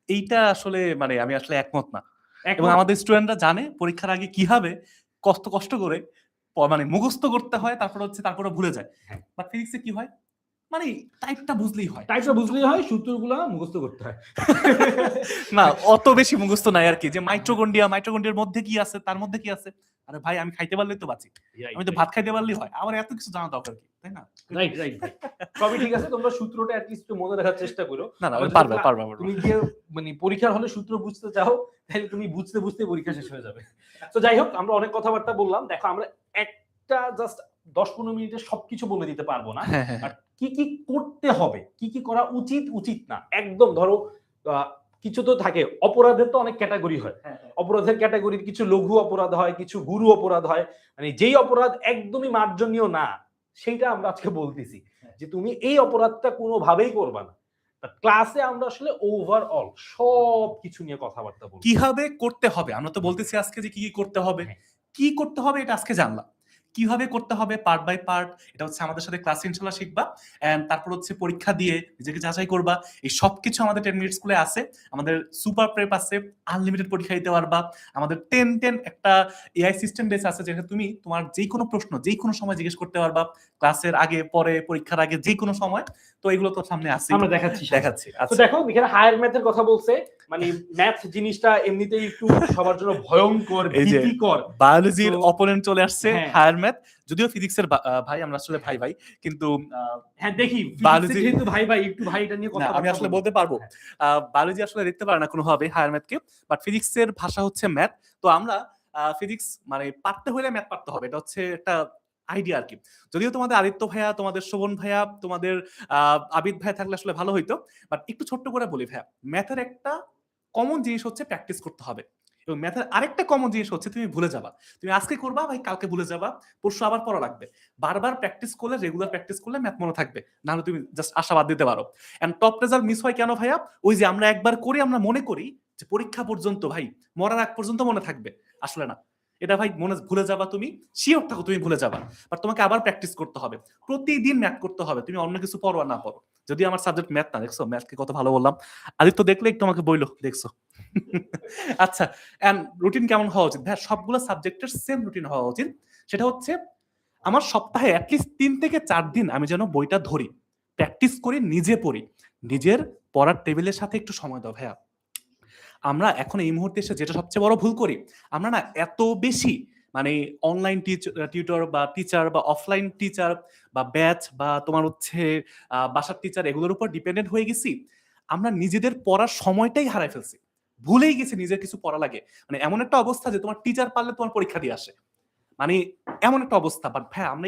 এইটা আসলে মানে আমি আসলে একমত না। এবং আমাদের স্টুডেন্টরা জানে পরীক্ষার আগে কিভাবে কষ্ট করে মানে মুখস্থ করতে হয়, তারপরে ভুলে যায়। বাট ফিজিক্সে কি হয়, মানে টাইপটা বুঝলেই হয়। টাইপটা বুঝলেই হয়, সূত্রগুলো মুখস্থ করতে হয়। না অত বেশি মুখস্থ নাই আর কি, যে মাইটোকন্ড্রিয়ার মধ্যে কি আছে, তার মধ্যে কি আছে। আরে ভাই আমি খাইতে পারলেই তো বাঁচি, আমি তো ভাত খাইতে পারলেই হয়, আমার এত কিছু জানা দরকার কি, তাই না? রাইট রাইট ভাই, সবই ঠিক আছে, তোমরা সূত্রটা অ্যাট লিস্ট মনে রাখার চেষ্টা করো। না আবার যদি পারবে। তুমি গিয়ে মানে পরীক্ষার হলে সূত্র বুঝতে চাও, তাহলে তুমি বুঝতে বুঝতে পরীক্ষা শেষ হয়ে যাবে। তো যাই হোক, আমরা অনেক কথাবার্তা বললাম। দেখো আমরা একটা জাস্ট 10-15 মিনিটে সবকিছু বলে দিতে পারবো না। হ্যাঁ। আর কি কি করতে হবে, কি কি করা উচিত না, একদম ধরো কিছু তো থাকে, অপরাধের তো অনেক ক্যাটাগরি হয়। অপরাধের ক্যাটাগরির কিছু লঘু অপরাধ হয়, কিছু গুরু অপরাধ হয়, মানে যেই অপরাধ একদমই মার্জনীয় না সেইটা আমরা আজকে বলতেছি যে তুমি এই অপরাধটা কোনোভাবেই করবা না। ক্লাসে আমরা আসলে ওভারঅল সব কিছু নিয়ে কথাবার্তা বলবো, কিভাবে করতে হবে। আমরা তো বলতেছি আজকে যে কি কি করতে হবে, কি করতে হবে এটা আজকে জানলাম। কিভাবে করতে হবে পার্ট বাই পার্ট, এটা হচ্ছে আমাদের সাথে ক্লাসে ইনশাআল্লাহ শিখবা। এন্ড তারপর হচ্ছে পরীক্ষা দিয়ে নিজেকে যাচাই করবা। এই সবকিছু আমাদের 10 মিনিট স্কুলে আছে। আমাদের সুপার প্রেপ আছে, আনলিমিটেড পরীক্ষা দিতে পারবা। আমাদের 10 একটা এআই সিস্টেম বেস আছে, যেটা তুমি তোমার যে কোনো প্রশ্ন যে কোনো সময় জিজ্ঞেস করতে পারবা, ক্লাসের আগে পরে পরীক্ষার আগে যে কোনো সময়। তো এগুলো তো সামনে আছে, আমরা দেখাচ্ছি। তো আচ্ছা দেখো এখানে হায়ার ম্যাথের কথা বলছে, মানে ম্যাথ জিনিসটা এমনিতেই একটু সবার জন্য ভয়ঙ্কর, ভীতিকর। বায়োলজির অপোনেন্ট চলে আসছে হায়ার ম্যাথ, যদিও ফিজিক্সের ভাই, আমরা আসলে ভাই কিন্তু হ্যাঁ দেখি বায়োলজি যেহেতু ভাই একটু ভাইটা নিয়ে কথা আমি আসলে বলতে পারবো। বায়োলজি আসলে দেখতে পারে না কোনোভাবে হায়ার ম্যাথকে, বাট ফিজিক্সের ভাষা হচ্ছে ম্যাথ। তো আমরা ফিজিক্স মানে পারতে হলে ম্যাথ পারতে হবে, এটা হচ্ছে একটা আইডিয়া আর কি। যদিও তোমাদের আদিত্য ভাইয়া, তোমাদের শোভন ভাইয়া, তোমাদের আবিদ ভাইয়া থাকলে আসলে ভালো হইতো, বাট একটু ছোট্ট করে বলি ভাইয়া, ম্যাথের একটা কমন জিনিস হচ্ছে প্র্যাকটিস করতে হবে, এবং ম্যাথের আরেকটা কমন জিনিস হচ্ছে তুমি ভুলে যাবা। তুমি আজকে করবা ভাই, কালকে ভুলে যাবা, পরশু আবার পড়া লাগবে। বারবার প্র্যাকটিস করলে, রেগুলার প্র্যাকটিস করলে ম্যাথ মনে থাকবে, নাহলে তুমি জাস্ট আশাবাদ দিতে পারো। এন্ড টপ রেজাল্ট মিস হয় কেন ভাইয়া? ওই যে আমরা একবার করি, আমরা মনে করি যে পরীক্ষা পর্যন্ত ভাই, মরার আগ পর্যন্ত মনে থাকবে, আসলে না। এটা ভাই মনে ভুলে যাবা, তুমি শিওর থাকো তুমি ভুলে যাবা, বাট তোমাকে আবার প্র্যাকটিস করতে হবে, প্রতিদিন ম্যাথ করতে হবে, তুমি অন্য কিছু পড়ো আর না পড়ো। যদি আমার সাবজেক্ট ম্যাথ না, দেখছো ম্যাথকে কত ভালো বললাম। আদিত্য দেখলে একটু আমাকে বইলো, দেখছো। আচ্ছা, এন্ড রুটিন কেমন হওয়া উচিত ভাই? সবগুলো সাবজেক্টের সেম রুটিন হওয়া উচিত। সেটা হচ্ছে আমার সপ্তাহে অ্যাটলিস্ট 3 থেকে 4 দিন আমি যেন বইটা ধরি, প্র্যাকটিস করি, নিজে পড়ি। নিজের পড়ার টেবিলের সাথে একটু সময় দাও ভাইয়া। আমরা এখন এই মুহূর্তে এসে যেটা সবচেয়ে বড় ভুল করি, আমরা না এত বেশি মানে অনলাইন টিউটর বা টিচার বা অফলাইন টিচার বা ব্যাচ বা তোমার হচ্ছে বাসার টিচার, এগুলোর উপর ডিপেন্ডেন্ট হয়ে গেছি। আমরা নিজেদের পড়ার সময়টাই হারাই ফেলছি, ভুলেই গেছি নিজের কিছু পড়া লাগে। মানে এমন একটা অবস্থা যে তোমার টিচার পারলে তোমার পরীক্ষা দিয়ে আসে, মানে এমন একটা অবস্থা। বাট ভাই আমরা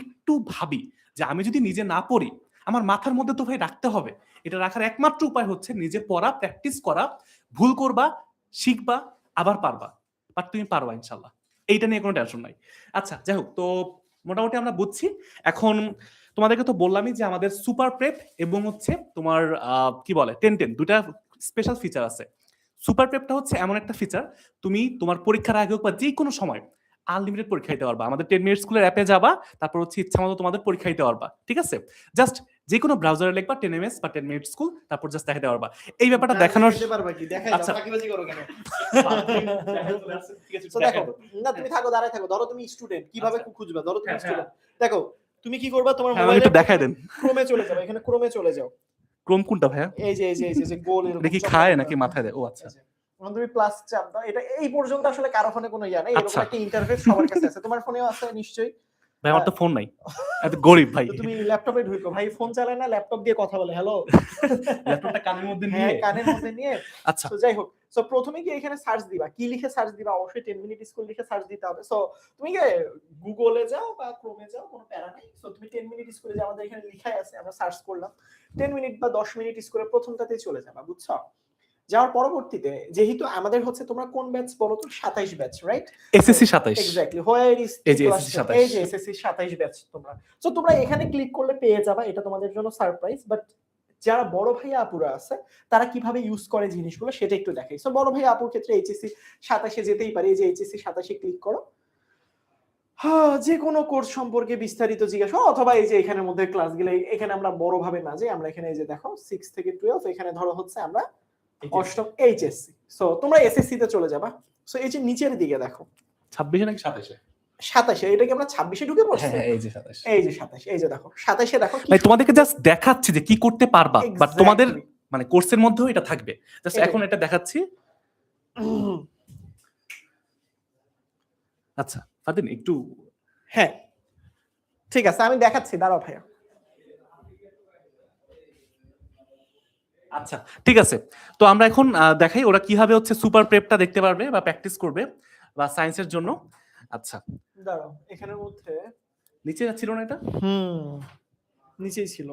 একটু ভাবি যে আমি যদি নিজে না পড়ি, আমার মাথার মধ্যে তো ভাই রাখতে হবে। এটা রাখার একমাত্র উপায় হচ্ছে নিজে পড়া, প্র্যাকটিস করা। ভুল করবা, শিখবা, আবার পারবা, বাট তুমি পারবা ইনশাল্লাহ, এইটা নিয়ে কোনো টেনশন নাই। আচ্ছা যাই হোক, তো মোটামুটি আমরা বুঝছি। এখন তোমাদেরকে তো বললামই যে আমাদের সুপার প্রেপ এবং হচ্ছে তোমার কি বলে 10-10 দুটা স্পেশাল ফিচার আছে। সুপার প্রেপটা হচ্ছে এমন একটা ফিচার, তুমি তোমার পরীক্ষার আগে হোক বা যে কোনো সময় আনলিমিটেড পরীক্ষা দিতে পারবা। আমাদের 10 মিনিট স্কুলের অ্যাপে যাবা, তারপর হচ্ছে ইচ্ছা মতো তোমাদের পরীক্ষা দিতে পারবা, ঠিক আছে? জাস্ট যে কোনো ব্রাউজারে লিখবা 10 ms বা 10 মিনিট স্কুল, তারপর জাস্ট দেখাতে পারবা। এই ব্যাপারটা দেখানোর আচ্ছা ফাঁকিবাজি করো কেন? ঠিক আছে, So দেখো, না তুমি থাকো, দাঁড়ায় থাকো। ধরো তুমি স্টুডেন্ট, কিভাবে খুঁজবা? ধরো তুমি স্টুডেন্ট, দেখো তুমি কি করবা, তোমার মোবাইলে মোবাইলে একটু দেখাই দেন। ক্রোমে চলে যাও, এখানে ক্রোমে চলে যাও। ক্রোম কোনটা ভাইয়া? এই যে গোল এরকম দেখি চকচক খায় করা। নাকি মাথায় দেয়? ও আচ্ছা, এখন তুমি প্লাস চাপ দাও। এটা এই পর্যন্ত আসলে কারো ফোনে কোনো ইয়া নেই, এরকম আচ্ছা। একটা ইন্টারফেস সবার কাছে আছে। তোমার ফোনেও আছে নিশ্চয়ই। ভাই আমার তো ফোন নাই, এত গরিব ভাই। তো তুমি ল্যাপটপে ঢুকো, ভাই ফোন চালায় না, ল্যাপটপ দিয়ে কথা বলে, হ্যালো ল্যাপটপটা কানের মধ্যে হ্যাঁ নিয়ে। কানের মধ্যে নিয়ে। আচ্ছা, তো যাই হোক, সো প্রথমে কি এখানে সার্চ দিবা, কি লিখে সার্চ দিবা? অবশ্যই 10 মিনিট স্কুল লিখে সার্চ দিতে হবে। সো তুমি কি গুগলে যাও বা ক্রোমে যাও, কোনো প্যারা নাই। সো তুমি 10 মিনিট স্কুলে যে আমাদের এখানে লেখাই আছে, আমরা সার্চ করলাম 10 মিনিট বা 10 মিনিট স্কুলে প্রথমটাতেই চলে যাবা, বুঝছো? যাওয়ার পরবর্তীতে যেহেতু আমাদের হচ্ছে, তোমরা কোন ব্যাচ বলো তো? 27 batch, right? SSC 27। Exactly, where is এই যে SSC 27। এই যে এসএসসি 27 ব্যাচ তোমরা। সো তোমরা এখানে ক্লিক করলে পেয়ে যাবা, এটা তোমাদের জন্য সারপ্রাইজ। বাট যারা বড় ভাইয়া আপুরা আছে, তারা কিভাবে ইউজ করে জিনিসগুলো সেটা একটু দেখাই। সো বড় ভাইয়া আপুর ক্ষেত্রে এইচএসসি 27 যেতেই পারে। এই যে এইচএসসি 27 ক্লিক করো, হ্যাঁ যে কোনো কোর্স সম্পর্কে বিস্তারিত জিজ্ঞাসা, অথবা এই যে এখানের মধ্যে ক্লাসগুলো, এখানে আমরা বড় ভাবে না যাই, আমরা এখানে এই যে দেখো 6 থেকে 12, এখানে ধরো হচ্ছে আমরা অষ্টম এইচএসসি। সো তোমরা এসএসসি তে চলে যাবা। সো এই যে নিচের দিকে দেখো, 26 নাকি 27? 27 এটা কি আমরা 26 ঢুকে পড়ছি? হ্যাঁ এই যে 27 এই যে 27 এই যে দেখো 27 দেখো কি ভাই তোমাদেরকে জাস্ট দেখাচ্ছি যে কি করতে পারবা, বাট তোমাদের Exactly. মানে কোর্সের মধ্যেও এটা থাকবে। জাস্ট এটাই। এখন এটা দেখাচ্ছি। আচ্ছা ফারদিন একটু হ্যাঁ ঠিক আছে আমি দেখাচ্ছি, দাঁড়াও ভাইয়া। আচ্ছা ঠিক আছে, তো আমরা এখন দেখাই ওরা কিভাবে হচ্ছে সুপার প্রেপটা দেখতে পারবে বা প্র্যাকটিস করবে বা সায়েন্সের জন্য। আচ্ছা দাঁড়াও এখানের মধ্যে নিচে ছিল না এটা? নিচেই ছিল।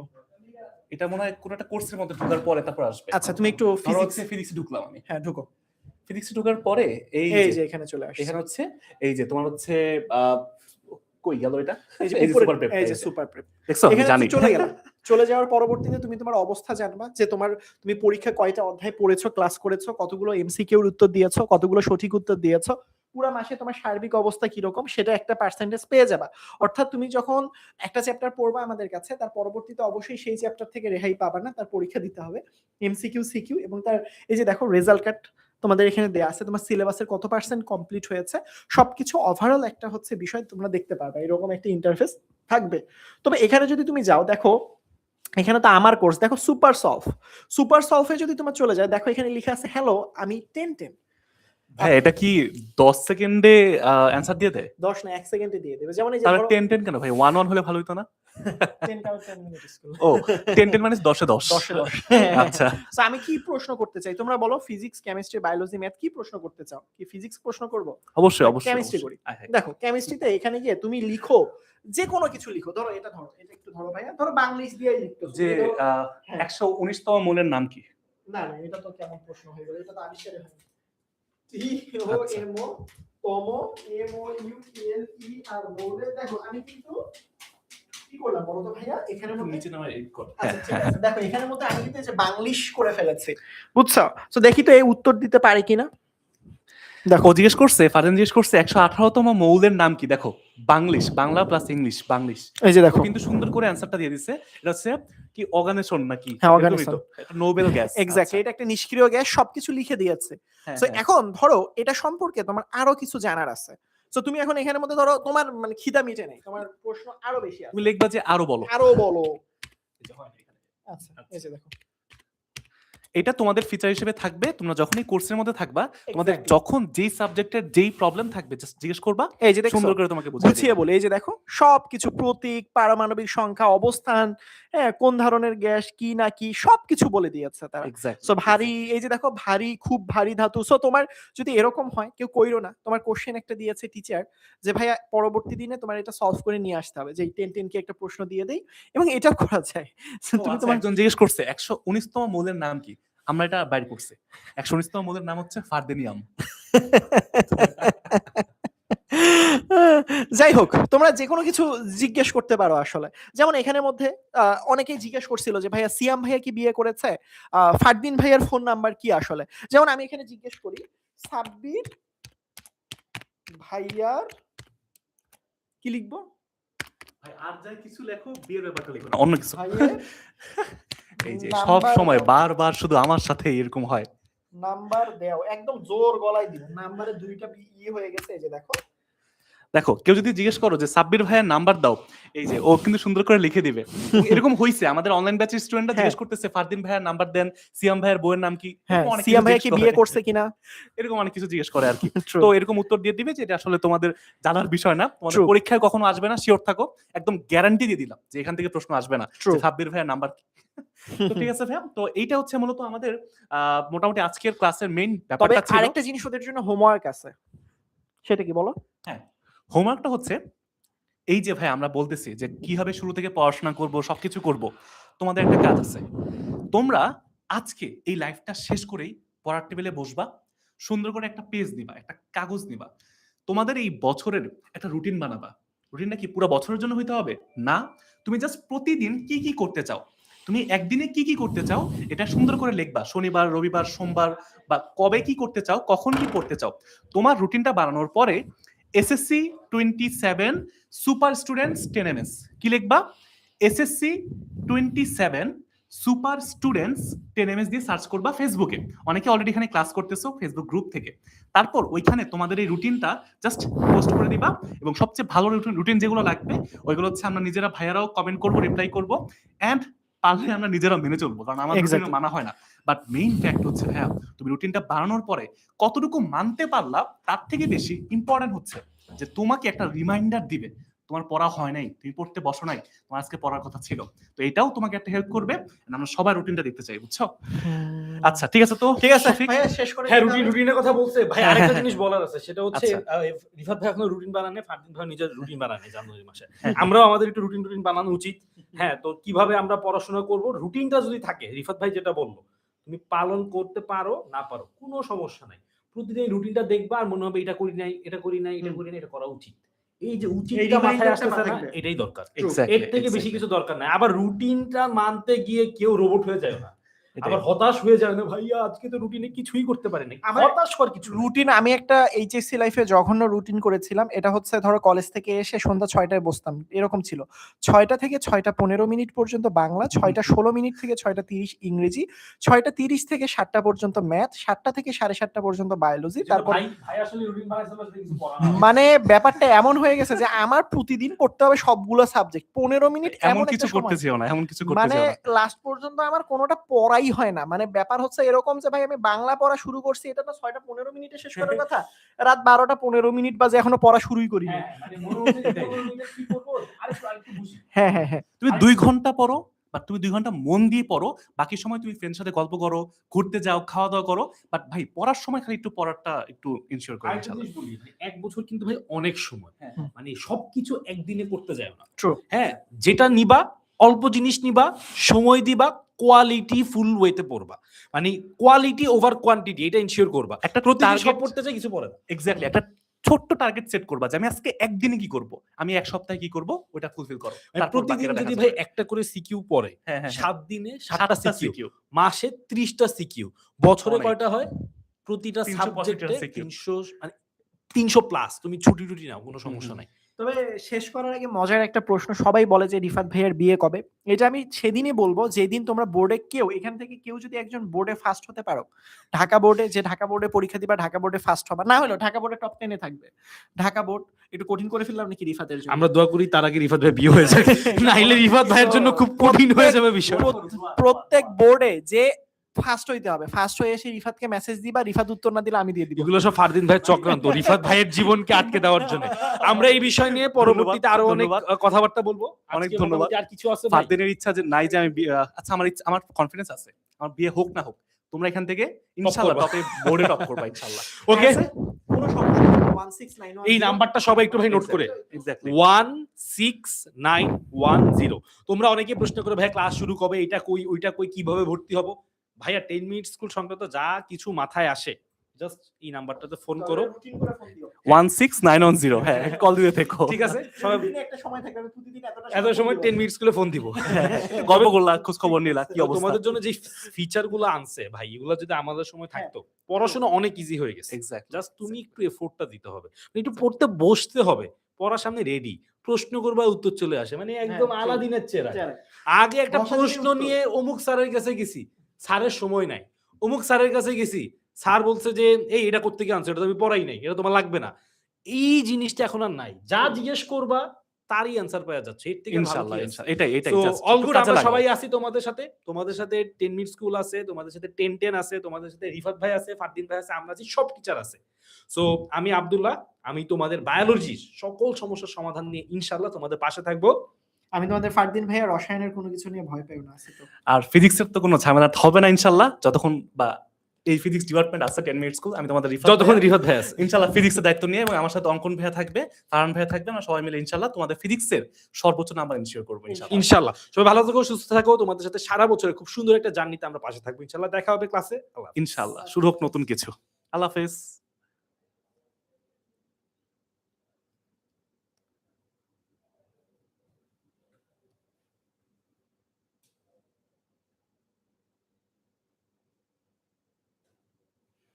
এটা মনে হয় কোনো একটা কোর্সের মধ্যে ঢোকার পরে তারপর আসবে। আচ্ছা তুমি একটু ফিজিক্সে ঢুকলাম আমি। হ্যাঁ ঢুকো। ফিজিক্সে ঢোকার পরে এই যে এখানে চলে আসছে। এখানে হচ্ছে এই যে তোমার হচ্ছে কই গেল এটা? এই যে সুপার প্রেপ, এই যে সুপার প্রেপ দেখছো আমি এখানে জানি। চলে গেল। চলে যাওয়ার পরবর্তীতে তুমি তোমার অবস্থা জানবা যে তুমি পরীক্ষা কয়টা অধ্যায় পড়েছো, ক্লাস করেছো, কতগুলো এমসিকিউর উত্তর দিয়েছো, কতগুলো সঠিক উত্তর দিয়েছো, পুরো মাসে তোমার সার্বিক অবস্থা কিরকম সেটা একটা পার্সেন্টেজ পেয়ে যাবা। অর্থাৎ তুমি যখন একটা চ্যাপ্টার পড়বা আমাদের কাছে, তার পরবর্তীতে অবশ্যই সেই চ্যাপ্টার থেকে রেহাই পাবা না, তার পরীক্ষা দিতে হবে এমসিকিউ সিকিউ এবং তার এই যে দেখো রেজাল্ট কার্ড তোমাদের এখানে দেয়া আছে, তোমার সিলেবাসের কত পার্সেন্ট কমপ্লিট হয়েছে সবকিছু ওভারঅল একটা হচ্ছে বিষয় তোমরা দেখতে পারবে, এরকম একটা ইন্টারফেস থাকবে। তবে এখানে যদি তুমি যাও দেখো এখানে তো আমার কোর্স দেখো সুপার সলভে যদি তোমার চলে যায় দেখো এখানে লেখা আছে হ্যালো আমি 10 ভাই এটা কি 10 সেকেন্ডে অ্যানসার দিয়ে দেয়? 10 না 1 সেকেন্ডে দিয়ে দেবে। যেমন এই যে তাহলে ধরো 10 কেন ভাই? 1 হলে ভালো হতো না? 10 কারণ 10 মিনিট স্কুল। ও 10 মানে 10 এ 10। 10 এ 10 আচ্ছা সো আমি কি প্রশ্ন করতে চাই তোমরা বলো, ফিজিক্স কেমিস্ট্রি বায়োলজি ম্যাথ কি প্রশ্ন করতে চাও? কি ফিজিক্স প্রশ্ন করব? অবশ্যই অবশ্যই কেমিস্ট্রি করি। দেখো কেমিস্ট্রিতে এখানে গিয়ে তুমি লিখো যে কোনো কিছু লিখো, ধরো এটা একটু ধরো ভাইয়া, ধরো বাংলিশ দিয়েই লিখতো যে 119তম মৌলের নাম কি? না এটা তো কেমন প্রশ্ন হয়ে গেল, এটা তো আবিষ্কারে হয়। আচ্ছা। আর মৌলের দেখো আমি কিন্তু কি করলাম বলো তো ভাইয়া, এখানে নিচে নামা এডিট কর। আচ্ছা ঠিক আছে দেখো এখানের মধ্যে আমি কিন্তু এই যে বাংলিশ করে ফেলেছি, বুঝছো? তো দেখি তো এই উত্তর দিতে পারি কিনা। দেখো জিজ্ঞেস করছে, ফারজান জিজ্ঞেস করছে 118তম মৌলের নাম কি। দেখো Banglish, Bangla plus English, Banglish. এই যে দেখো কিন্তু সুন্দর করে অ্যানসারটা দিয়ে দিছে। এটা হচ্ছে কি অর্গানেশন নাকি? হ্যাঁ অর্গানিজম, এটা নোবেল গ্যাস। এক্স্যাক্টলি এটা একটা নিষ্ক্রিয় গ্যাস, সবকিছু লিখে দিয়েছে। সো এখন ধরো এটা সম্পর্কে তোমার আরো কিছু জানার আছে, সো তুমি এখন এখানের মধ্যে ধরো তোমার মানে খিদা মিটে নাই, তোমার প্রশ্ন আরো বেশি আছে, তুমি লিখবা যে আরো বলো। আচ্ছা এই যে দেখো এটা তোমাদের ফিচার হিসেবে থাকবে। তোমরা যখনই কোর্সের মধ্যে থাকবা, তোমাদের Exactly. যখন যেই সাবজেক্টের যেই প্রবলেম থাকবে জাস্ট জিজ্ঞেস করবা, এই যে দেখো সুন্দর করে তোমাকে বুঝিয়ে বলে। এই যে দেখো সবকিছু প্রতীক, পারমাণবিক সংখ্যা, অবস্থান, হ্যাঁ কোন ধরনের গ্যাস কি না কি সবকিছু বলে দিয়েছে তারা। এক্স্যাক্টলি। সো ভারী, এই যে দেখো ভারী, খুব ভারী ধাতু। সো তোমার যদি এরকম হয় কেউ কইরো না, তোমার কোশ্চেন একটা দিয়েছে টিচার যে ভাইয়া পরবর্তী দিনে তোমার এটা সলভ করে নিয়ে আসতে হবে, যে 10 কে একটা প্রশ্ন দিয়ে দেই এবং এটা করা যায়। So তুমি তোমার একজন জিজ্ঞেস করছে 119তম মৌলের নাম কি। আমরা এটা বাইর করছি। 119তম মৌলের নাম হচ্ছে ফারদেনিয়াম। যাই হোক তোমরা যে কোনো কিছু জিজ্ঞেস করতে পারো আসলে। যেমন এখানের মধ্যে অনেকেই জিজ্ঞেস করছিল যে ভাইয়া সিয়াম ভাইয়া কি বিয়ে করেছে, ফারদিন ভাইয়ার ফোন নাম্বার কি আসলে। যেমন আমি এখানে জিজ্ঞেস করি সাব্বির ভাইয়ার কি লিখবো, ভাই আর যাই কিছু লেখো, বিয়ের ব্যাপারটা লিখো না, অন্য কিছু। ভাইয়ের এই যে সব সময় বারবার শুধু আমার সাথে এরকম হয়। নাম্বার দাও, একদম জোর গলায় দিও, নাম্বারে দুইটা হয়ে গেছে। এই যে দেখো দেখো কেউ যদি জিজ্ঞেস করো যে সাব্বির ভাইয়ের নাম্বার দাও, এই যে ও কিন্তু সুন্দর করে লিখে দিবে। এরকম হইছে আমাদের অনলাইন ব্যাচের স্টুডেন্টরা জিজ্ঞেস করতেছে ফারদিন ভাইয়ের নাম্বার দেন, সিয়াম ভাইয়ের বউয়ের নাম কি, হ্যাঁ সিয়াম ভাইয়া কি বিয়ে করছে কিনা, এরকম অনেক কিছু জিজ্ঞেস করে আর কি। তো এরকম উত্তর দিয়ে দিবে যে এটা আসলে তোমাদের জানার বিষয় না, তোমাদের পরীক্ষায় কখনো আসবে না, শিওর থাকো। একদম গ্যারান্টি দিয়ে দিলাম যে এখান থেকে প্রশ্ন আসবে না যে সাব্বির ভাইয়ের নাম্বার কি। তো ঠিক আছে ভাইয়া, তো এইটা হচ্ছে মূলত আমাদের মোটামুটি আজকের ক্লাসের মেইন ব্যাপারটা ছিল। আরেকটা জিনিস ওদের জন্য হোমওয়ার্ক আছে, সেটা কি বলো? হ্যাঁ হোমওয়ার্কটা হচ্ছে এই যে ভাই আমরা বলতেছি যে কিভাবে শুরু থেকে পড়াশোনা করব, সবকিছু করব। তোমাদের একটা কাজ আছে, তোমরা আজকে এই লাইফটা শেষ করেই পড়ার টেবিলে বসবা, সুন্দর করে একটা পেজ নিবা, একটা কাগজ নিবা, তোমাদের এই বছরের একটা রুটিন বানাবা। রুটিনটা কি পুরো বছরের জন্য হইতে হবে না, তুমি জাস্ট প্রতিদিন কি কি করতে চাও, তুমি একদিনে কি কি করতে চাও এটা সুন্দর করে লিখবা। শনিবার, রবিবার, সোমবার বা কবে কি করতে চাও, কখন কি করতে চাও। তোমার রুটিনটা বানানোর পরে এসএসসি 27 সুপার স্টুডেন্টস 10 MS কি লিখবা, এসএসসি 27 সুপার স্টুডেন্টস 10ms দিয়ে সার্চ করবা ফেসবুকে। অনেকে অলরেডি এখানে ক্লাস করতেছো ফেসবুক গ্রুপ থেকে। তারপর ওইখানে তোমাদের এই রুটিনটা জাস্ট পোস্ট করে দিবা, এবং সবচেয়ে ভালো রুটিন যেগুলো লাগবে ওইগুলো হচ্ছে আমরা নিজেরা ভাইয়ারাও কমেন্ট করবো, রিপ্লাই করবো, এন্ড পারলে আমরা নিজেরা মেনে চলবো, কারণ আমার Exactly. মানা হয় না। বাট মেইন ফ্যাক্ট হচ্ছে ভাইয়া, তুমি রুটিনটা বানানোর পরে কতটুকু মানতে পারলা তার থেকে বেশি ইম্পর্টেন্ট হচ্ছে যে তোমাকে একটা রিমাইন্ডার দিবে তোমার পড়া হয় নাই, তুমি পড়তে বসো নাই, তোমার আজকে পড়ার কথা ছিল। তো এটাও তোমাকে একটা হেল্প করবে। আমরা সবাই রুটিনটা দেখতে চাই, বুঝছো? আচ্ছা ঠিক আছে, তো ঠিক আছে শফিক? ভাইয়া শেষ করে হ্যাঁ, দিতে হবে। রুটিনের কথা বলছে ভাই। হ্যাঁ, আরেকটা হ্যাঁ। জিনিস বলার আছে, সেটা হচ্ছে আচ্ছা। রিফাত ভাই এখনো রুটিন বানানে, ফারদিন ভাই নিজের রুটিন বানানে জানুয়ারি মাসে। হ্যাঁ। আমরাও আমাদের একটু রুটিন বানানো উচিত। হ্যাঁ, তো কিভাবে আমরা পড়াশোনা করব, রুটিনটা যদি থাকে, রিফাত ভাই যেটা বললো, তুমি পালন করতে পারো না পারো কোনো সমস্যা নাই, প্রতিদিন রুটিনটা দেখবা আর মনে হবে এটা করি নাই, এটা করি নাই, এটা করি নাই, এটা করা উচিত। এই যে এই উচিতটা reminder মাথায় টা আসতেছে মাথায় না, থাকবে। এটাই দরকার। Exactly, এর থেকে বেশি exactly. কিছু দরকার নাই। আবার রুটিনটা মানতে গিয়ে কেউ রোবট হয়ে যায় না, এটাই। আবার হতাশ হয়ে যায় না, ভাইয়া আজকে তো রুটিনে কিছুই করতে পারিনি। আমার হতাশ হওয়ার কিছু নেই। রুটিন, আমি একটা এইচএসসি লাইফে জঘন্য রুটিন করেছিলাম। এটা হচ্ছে ধরো কলেজ থেকে এসে সন্ধ্যা 6টায় বসতাম, এরকম ছিল। 6টা থেকে 6টা 15 মিনিট পর্যন্ত বাংলা, 6টা 16 মিনিট থেকে 6টা 30 ইংরেজি, 6টা 30 থেকে 7টা পর্যন্ত ম্যাথ, 7টা থেকে 7:30 পর্যন্ত বায়োলজি। তারপর ভাই আসলে রুটিন বানাইছে না, কিছু পড়া না। মানে ব্যাপারটা এমন হয়ে গেছে যে আমার প্রতিদিন পড়তে হবে সবগুলো সাবজেক্ট 15 মিনিট, এমন এমন কিছু একটা করতে সময়। চেও না, এমন কিছু করতে মানে চেও না। লাস্ট পর্যন্ত আমার কোনোটা পড়াই হয় না। মানে ব্যাপার হচ্ছে এরকম যে ভাই আমি বাংলা পড়া শুরু করছি, এটা তো 6টা 15 মিনিটে শেষ করার কথা, রাত 12টা 15 মিনিট বাজে এখনো পড়া শুরুই করিনি। হ্যাঁ, মানে মনে হচ্ছে যে 15 মিনিটে কি করব, আরেকটু বুঝি। হ্যাঁ হ্যাঁ হ্যাঁ তুমি 2 ঘন্টা পড়ো, বা তুমি 2 ঘন্টা মন দিয়ে পড়ো, বাকি সময় তুমি ফ্রেন্ডের সাথে গল্প করো, ঘুরতে যাও, খাওয়া দাওয়া করো, বাট ভাই পড়ার সময় খালি একটু পড়াটা একটু ইনশিওর করো আরেকটা ইনশাআল্লাহ। জিনিস বলি, মানে 1 বছর কিন্তু ভাই অনেক সময়। হ্যাঁ। মানে সবকিছু একদিনে করতে যায় না। True. হ্যাঁ, যেটা নিবা অল্প জিনিস নিবা, সময় দিবা, কোয়ালিটি ফুল ওয়েতে পড়বা। মানে কোয়ালিটি ওভার কোয়ান্টিটি, এটা ইনশিওর করবা। একটা প্রতিদিন সব টার্গেট, পড়তে চাই, কিছু পড়ে না। এক্স্যাক্টলি একটা ছোট্ট টার্গেট সেট করবা যে আমি আজকে একদিনে কি করব, আমি এক সপ্তাহে কি করব, ওটা ফুলফিল করো। মানে তারপর প্রতিদিন বাকিটা যদি দেখা ভাই যাবে। একটা করে সিকিউ পড়ে, হ্যাঁ হ্যাঁ 7 দিনে 7টা 7টা সিকিউ, সিকিউ, মাসে 30টা সিকিউ, বছরে অনেক। কয়টা হয়? প্রতিটা 365 সাবজেক্টে CQ 300, মানে 300 প্লাস। তুমি ছুটি টুটি নাও, কোনো সমস্যা নাই। তবে শেষ করার আগে মজার একটা প্রশ্ন, সবাই বলে যে রিফাত ভাইয়ের বিয়ে কবে। এটা আমি সেদিনই বলবো যেদিন তোমরা বোর্ডে এখান থেকে কেউ যদি একজন বোর্ডে ফার্স্ট হতে পারো, ঢাকা বোর্ডে পরীক্ষা দিবা, ঢাকা বোর্ডে ফার্স্ট হবা, না হলেও ঢাকা বোর্ডে টপ 10-এ থাকবে। ঢাকা বোর্ড একটু কঠিন করে ফেললাম নাকি রিফাতের জন্য? আমরা দোয়া করি তার আগে রিফাত ভাই বিয়ে হয়ে যায়, নাইলে রিফাত ভাইয়ের জন্য খুব কঠিন হয়ে যাবে বিষয়। প্রত্যেক বোর্ডে যে ফার্স্ট হইতে হবে, ফার্স্ট হয়ে এসে রিফাতকে মেসেজ দিবা, রিফাত উত্তর না দিলে আমি দিয়ে দিব। এগুলো সব ফারদিন ভাইয়ের চক্রান্ত, রিফাত ভাইয়ের জীবনকে আটকে দেওয়ার জন্য। আমরা এই বিষয় নিয়ে পরবর্তীতে আরো অনেক ধন্যবাদ। কথাবার্তা বলবো। অনেক আজকে ধন্যবাদ। মোটামুটি আর কিছু আছে ভাই? ফারদিনের ইচ্ছা যে নাই যে আমি আচ্ছা আমার কনফিডেন্স আছে, আমার বিয়ে হোক না হোক তোমরা এখান থেকে ইনশাআল্লাহ করবা। টপে বোর্ডে টপ করবা ইনশাআল্লাহ। ওকে, কোনো সমস্যা নেই, 16910 এই নাম্বারটা সবাই একটু ভাই নোট করে, এক্স্যাক্টলি 16910। তোমরা অনেকে প্রশ্ন করে ভাই ক্লাস শুরু কবে, এটা কই ওইটা কই, কিভাবে ভর্তি হব? ভাইয়া 10 মিনিট স্কুল সংক্রান্ত যা কিছু মাথায় আসে জাস্ট এই নাম্বারটাতে ফোন করো, রুটিন করে ফোন দিও। 16910। হ্যাঁ কল দিয়ে দেখো, ঠিক আছে? সবাই দিনে একটা সময় থাকবে, প্রতিদিন এতটা এত সময় 10 মিনিট স্কুলে ফোন দিব। গল্প করলা, খোঁজ খবর নিলা, কি তো অবস্থা। তোমাদের জন্য যে ফিচার গুলো আনছে ভাই, এগুলো যদি আমাদের সময় থাকতো, পড়াশোনা অনেক ইজি হয়ে গেছে। এক্স্যাক্টলি জাস্ট তুমি একটু এফোর্টটা দিতে হবে, একটু পড়তে বসতে হবে, পড়ার সামনে রেডি, প্রশ্ন করবা উত্তর চলে আসে, মানে একদম ঠিক। আলাদিনের চেহারা। চেহারা। আগে একটা বসা থেকে প্রশ্ন উত্তর। নিয়ে অমুক স্যারের কাছে গেছি, স্যারের সময় নাই, অমুক স্যারের কাছে গেছি, স্যার বলছে যে এই এটা করতে গিয়ে আনছো, এটা তুমি পড়াই নাই, এটা তোমার লাগবে না। এই জিনিসটা এখন আর নাই, যা জিজ্ঞেস করবা তারই অ্যান্সার পাওয়া যাচ্ছে, এর থেকে ভালো ইনশাআল্লাহ কি আছে? ইনশাআল্লাহ এটাই So, just all একটু good, কাজে আমরা লাগাও। সবাই আছি তোমাদের সাথে 10 মিনিট স্কুল আছে, তোমাদের সাথে 10 আছে, তোমাদের সাথে রিফাত ভাই আছে, ফারদিন ভাই আছে, আমরা আছি, সব টিচার আছে। সো আমি আব্দুল্লাহ, আমি তোমাদের বায়োলজির সকল সমস্যার সমাধান নিয়ে ইনশাআল্লাহ তোমাদের পাশে থাকবো। আমি তোমাদের ফারদিন ভাইয়া রসায়নের কোনো কিছু নিয়ে ভয় পাই না, আছে তো? আর ফিজিক্সের তো কোনো ঝামেলা হবে না ইনশাআল্লাহ, যতক্ষণ বা এই ফিজিক্স ডিপার্টমেন্ট আছে 10 মিনিট স্কুল, আমি তোমাদের যতক্ষণ রিফাত ভাই আছে ইনশাআল্লাহ ফিজিক্সের দায়িত্ব নিয়ে, এবং আমার সাথে অঙ্কন ভাইয়া থাকবে, ফারহান ভাইয়া থাকবে, আমরা সবাই মিলে ইনশাআল্লাহ তোমাদের ফিজিক্সের সর্বোচ্চ নাম্বার ইনশিওর করবো ইনশাআল্লাহ। ইনশাআল্লাহ। সবাই ভালো থাকো, সুস্থ থাকো, তোমাদের সাথে সারা বছরে খুব সুন্দর একটা জার্নিতে আমরা পাশে থাকবো ইনশাআল্লাহ। দেখা হবে ক্লাসে। ইনশাআল্লাহ শুরু হোক নতুন কিছু। আল্লাহ হাফেজ।